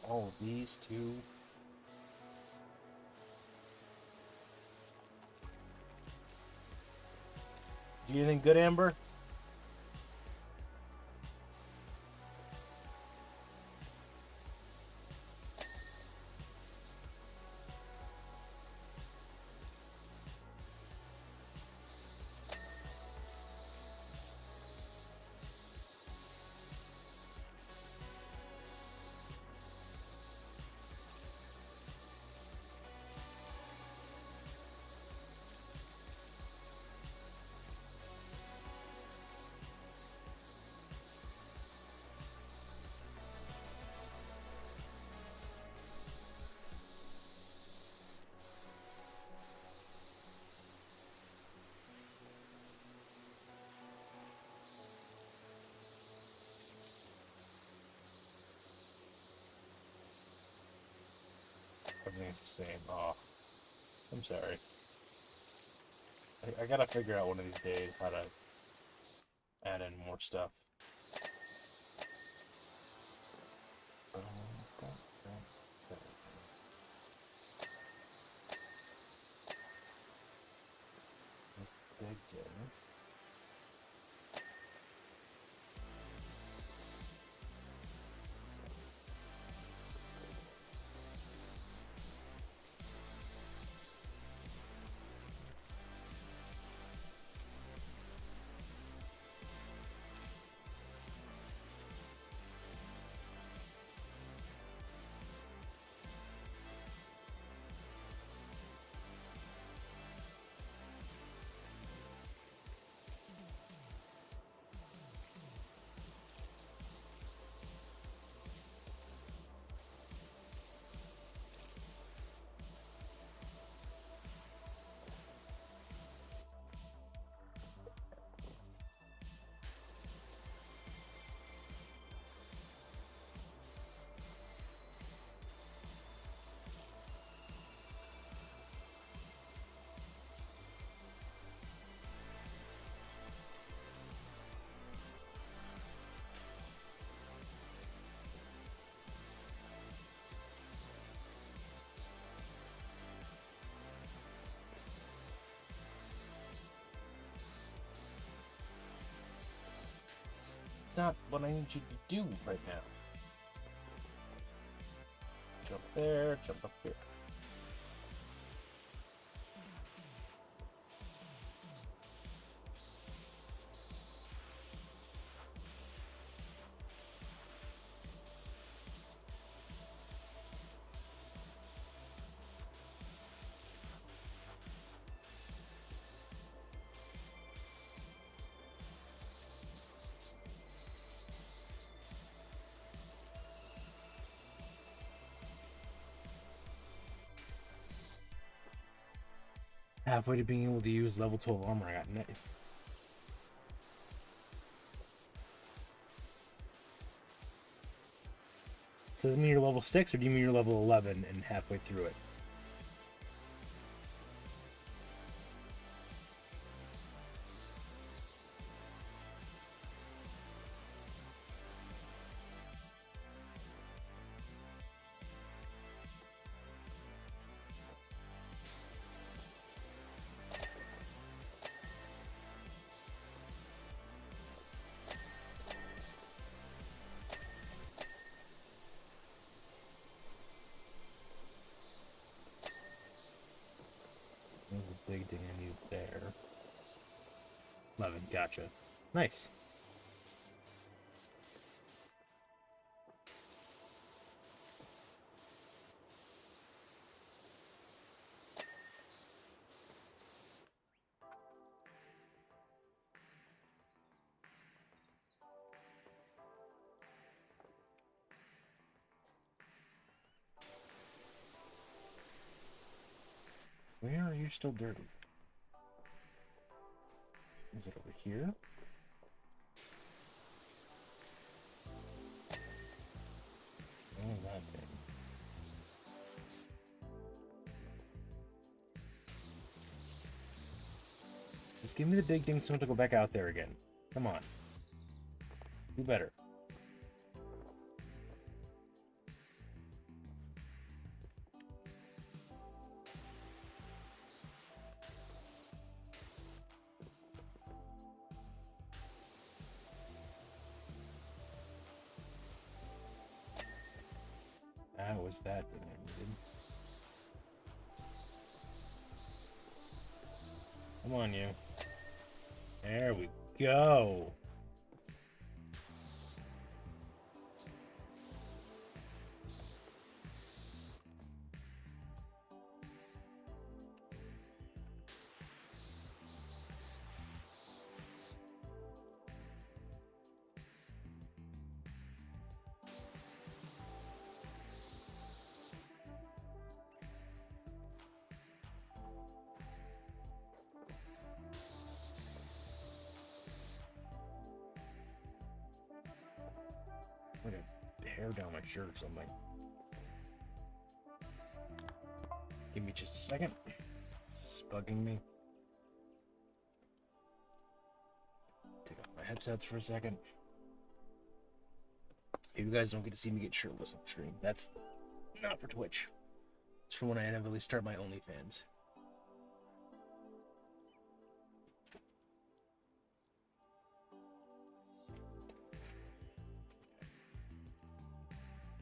all of these two. Do you think good, Amber? Everything's the same. Oh, I'm sorry. I gotta figure out one of these days how to add in more stuff. There's the big day. not what I need you to do right now. Jump there, jump up here. Halfway to being able to use level 12 armor, I got nice. So does it mean you're level 6, or do you mean you're level 11 and halfway through it? There's a big thing I need there. 11, gotcha. Nice. Where are you still dirty? Is it over here? Oh, that thing. Just give me the big thing so I don't have to go back out there again. Come on. Do better. That was that thing I needed. Come on, you. There we go. Like a hair down my shirt or something. Give me just a second. It's bugging me. Take off my headsets for a second. You guys don't get to see me get shirtless on stream. That's not for Twitch. It's for when I inevitably start my OnlyFans.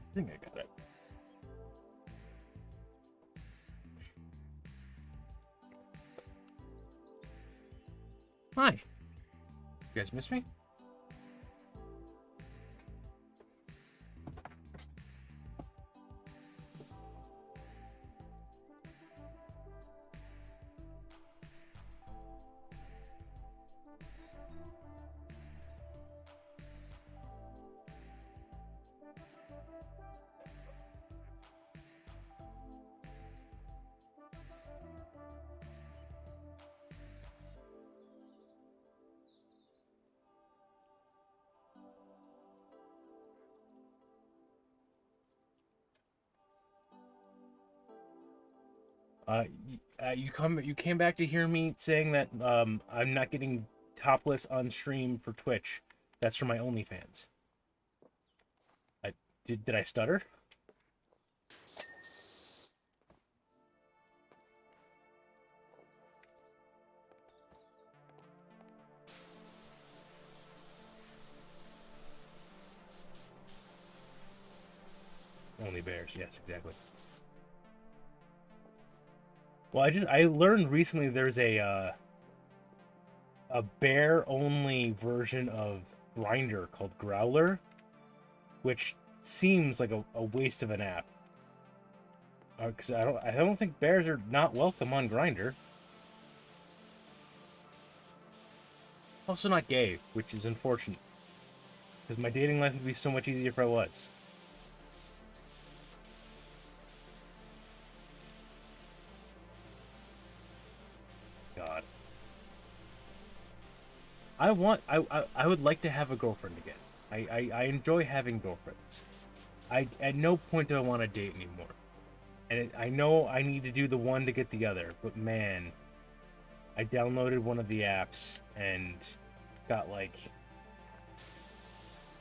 I think I got it. Hi. You guys miss me? You came back to hear me saying that I'm not getting topless on stream for Twitch. That's for my OnlyFans. Did I stutter? Only bears. Yes, exactly. Well, I learned recently there's a bear only version of Grinder called Growler, which seems like a waste of an app. Because I don't think bears are not welcome on Grinder. Also not gay, which is unfortunate. Because my dating life would be so much easier if I was. God. I would like to have a girlfriend again. I enjoy having girlfriends. At no point do I want to date anymore. And I know I need to do the one to get the other, but man, I downloaded one of the apps and got like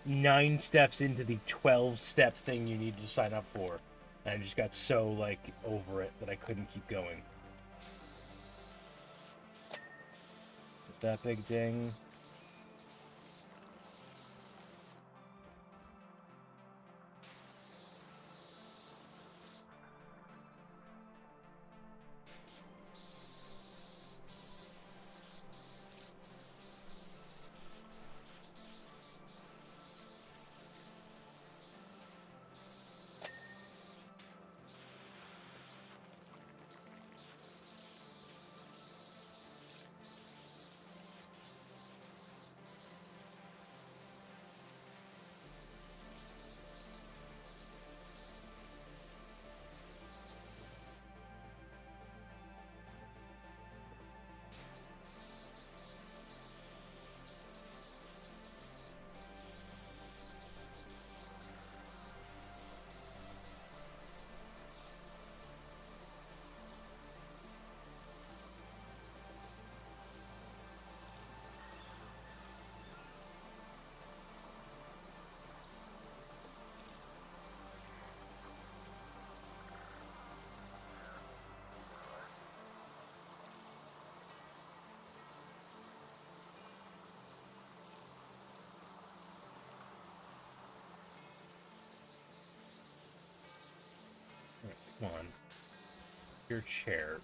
9 steps into the 12-step thing you need to sign up for. And I just got so like over it that I couldn't keep going. Is that big ding? Come on. Your chair.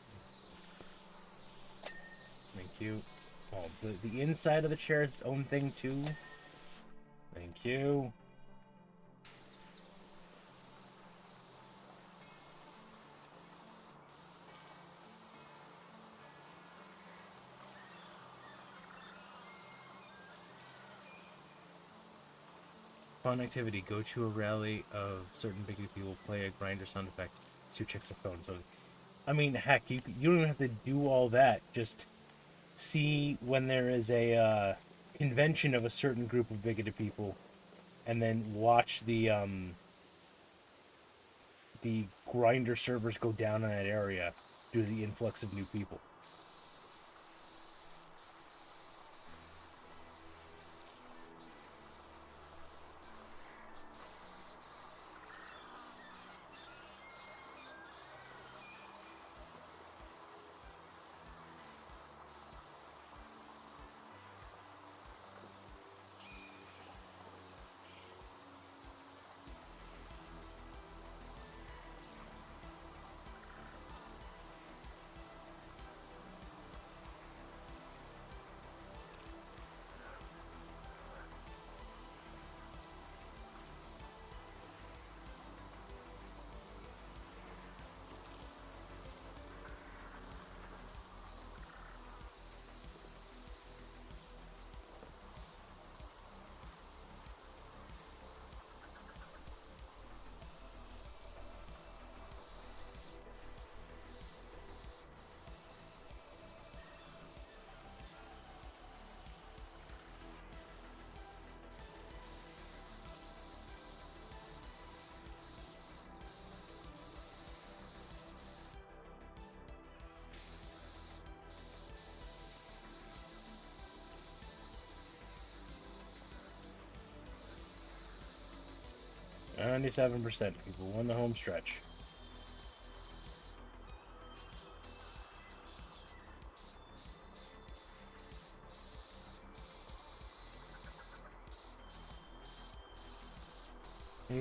Thank you. Oh, the inside of the chair is its own thing too. Thank you. Fun activity. Go to a rally of certain big people, play a grinder sound effect, so checks the phone. So, I mean, heck, you don't even have to do all that. Just see when there is a convention of a certain group of bigoted people, and then watch the grinder servers go down in that area due to the influx of new people. .97% people won the home stretch.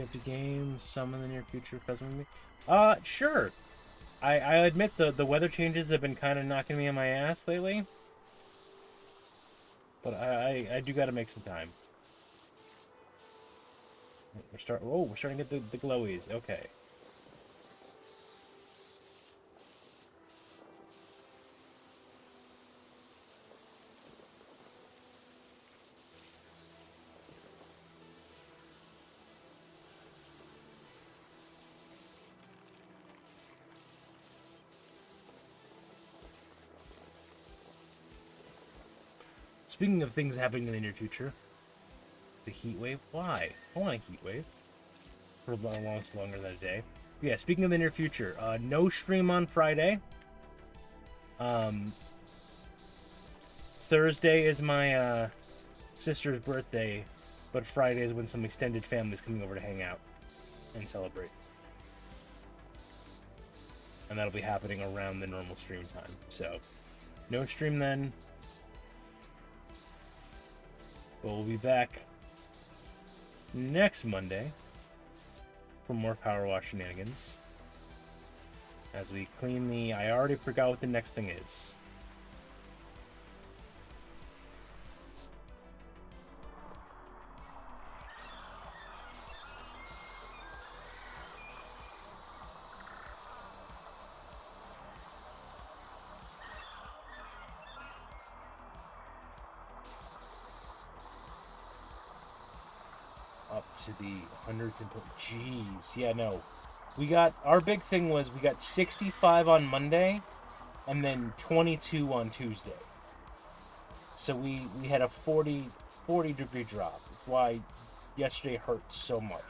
of the game, some in the near future, with me. Sure. I admit the weather changes have been kind of knocking me on my ass lately. But I do got to make some time. We're starting to get the glowies. Okay. Speaking of things happening in the near future, it's a heat wave. Why? I want a heat wave for longer than a day. Yeah, speaking of the near future, no stream on Friday. Thursday is my sister's birthday, but Friday is when some extended family's coming over to hang out and celebrate. And that'll be happening around the normal stream time. So, no stream then. But we'll be back next Monday for more Powerwash shenanigans. As we clean the... I already forgot what the next thing is. Up to the hundreds and... Jeez. Yeah, no. We got... Our big thing was we got 65 on Monday and then 22 on Tuesday. So we had a 40 degree drop. That's why yesterday hurt so much.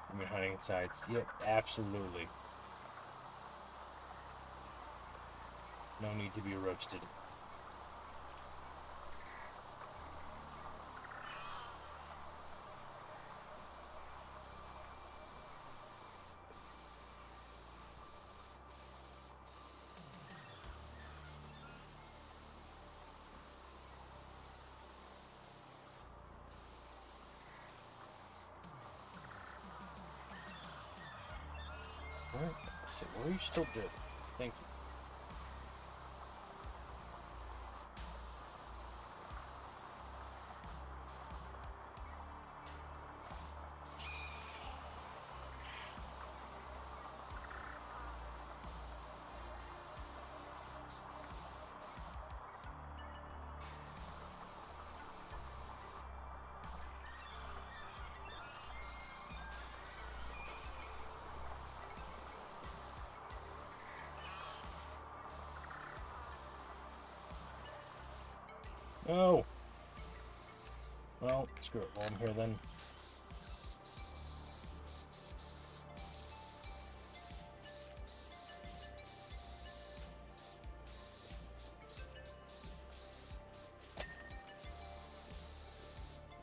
I mean, hunting inside. Yep, absolutely. No need to be roasted. Alright, so what are you still doing? Thank you. Oh! Well, screw it. While I'm here then.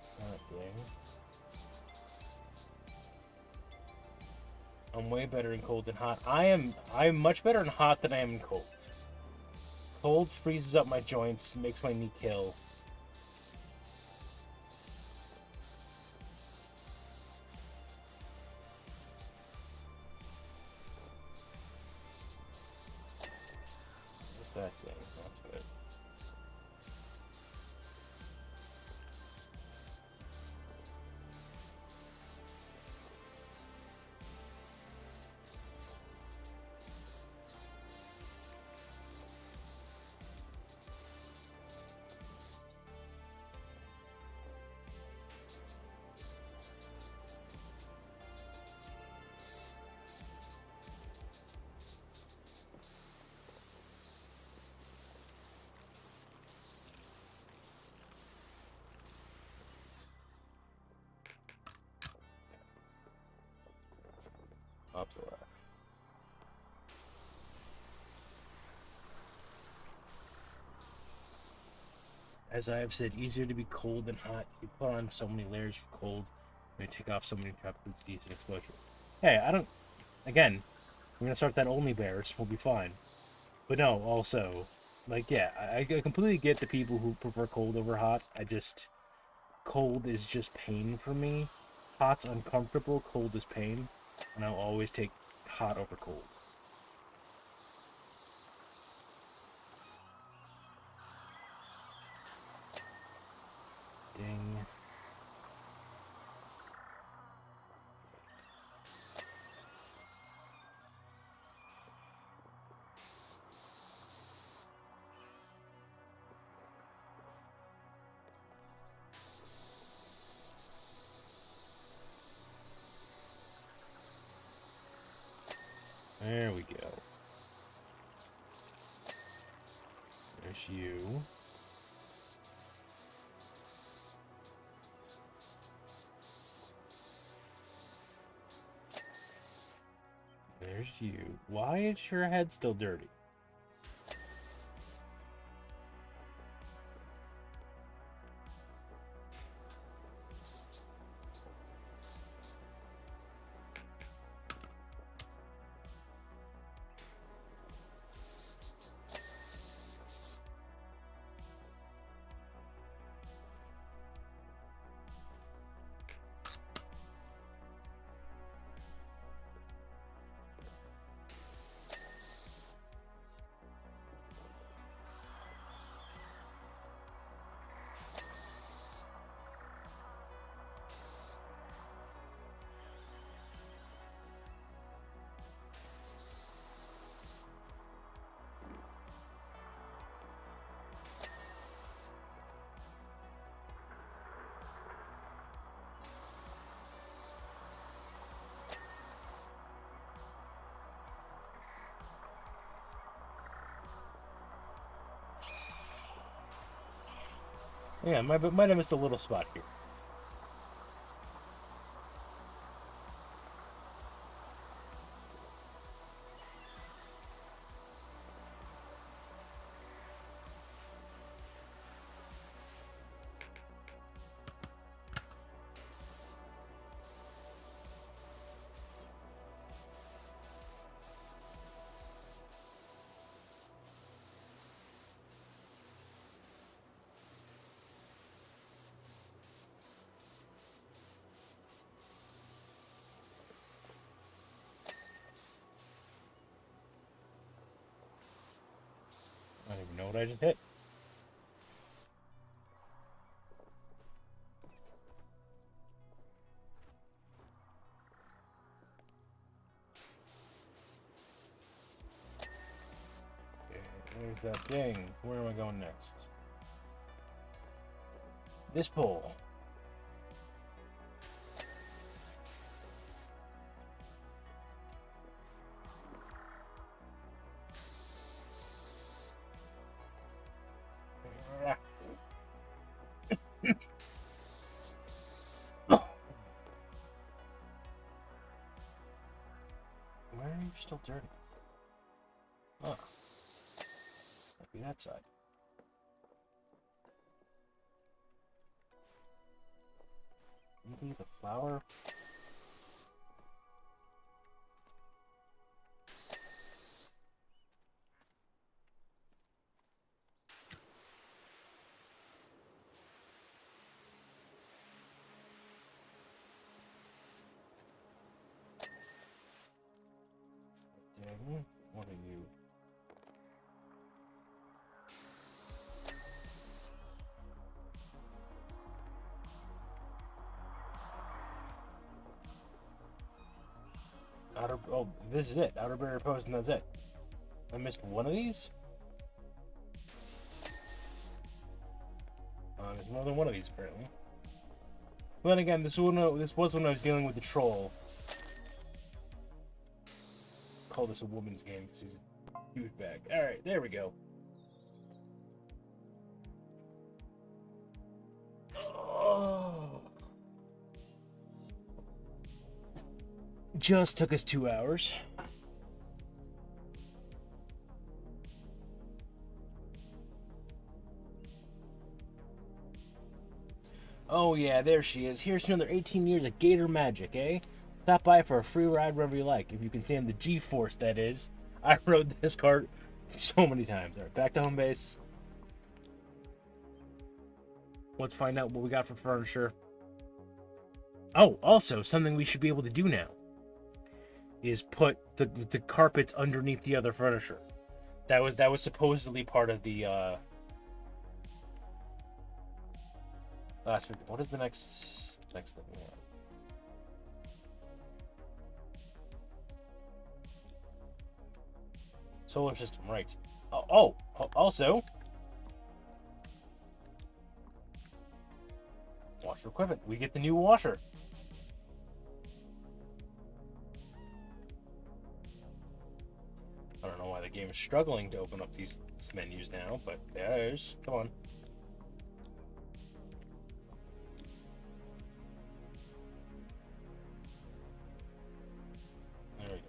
It's not a thing. I'm way better in cold than hot. I'm much better in hot than I am in cold. Cold freezes up my joints, makes my knee kill. What's that thing? That's good. Up the ladder. As I have said, easier to be cold than hot. You put on so many layers of cold, you take off so many chocolate decent exposure. Hey, I don't. Again, we're gonna start that only bears. We'll be fine. But no, also, like, yeah, I completely get the people who prefer cold over hot. Cold is just pain for me. Hot's uncomfortable, cold is pain, and I'll always take hot over cold. Ding. There we go. There's you. There's you. Why is your head still dirty? Yeah, might have missed a little spot here. I don't even know what I just hit. Okay, there's that thing. Where am I going next? This pole. Why are you still dirty? Oh. Maybe that side. Maybe the flower? Dang. What are you? Oh, this is it. Outer barrier post, and that's it. I missed one of these? There's more than one of these, apparently. But then again, this was when I was dealing with the troll. Call this a woman's game because he's a douchebag. Alright, there we go. Oh. just took us 2 hours. Oh yeah, there she is. Here's to another 18 years of Gator magic, eh? Stop by for a free ride wherever you like. If you can stand the G-force, that is. I rode this cart so many times. All right, back to home base. Let's find out what we got for furniture. Oh, also, something we should be able to do now is put the carpets underneath the other furniture. That was supposedly part of the last week. What is the next thing we have? Solar system, right? Oh, also washer equipment. We get the new washer. I don't know why the game is struggling to open up these menus now, but there's. Come on. There we go.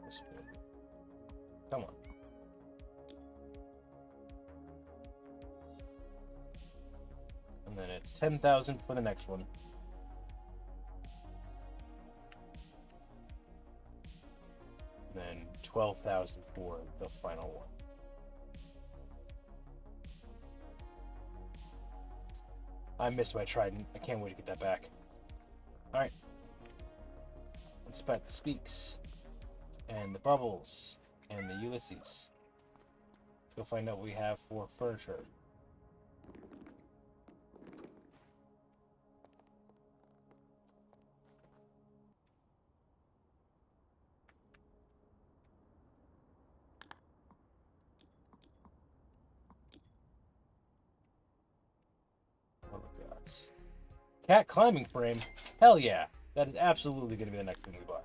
This way. Come on. And then it's 10,000 for the next one. And then 12,000 for the final one. I missed my trident. I can't wait to get that back. Alright. Inspect the squeaks. And the bubbles. And the Ulysses. Let's go find out what we have for furniture. What have we got? Cat climbing frame. Hell yeah. That is absolutely going to be the next thing we buy.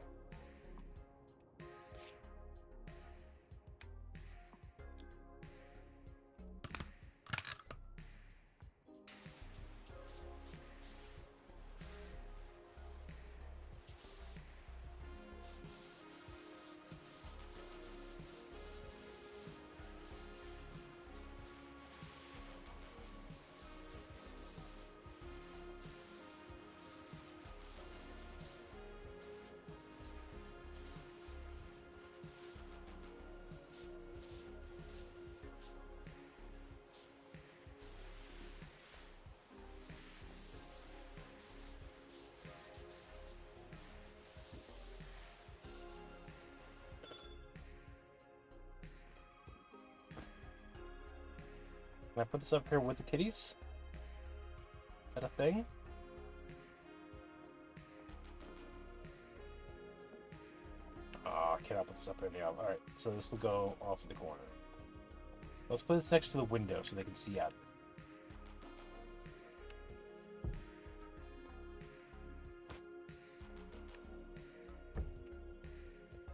Can I put this up here with the kitties? Is that a thing? Oh, I cannot put this up in the oven. Alright, so this will go off in the corner. Let's put this next to the window so they can see out.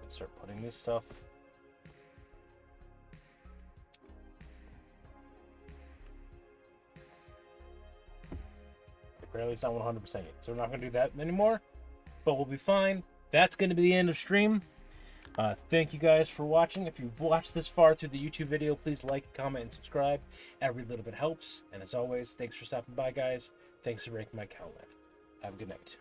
Let's start putting this stuff. Apparently it's not 100% yet, so we're not going to do that anymore, but we'll be fine. That's going to be the end of stream. Thank you guys for watching. If you've watched this far through the YouTube video, please like, comment, and subscribe. Every little bit helps. And as always, thanks for stopping by, guys. Thanks for making my account. Have a good night.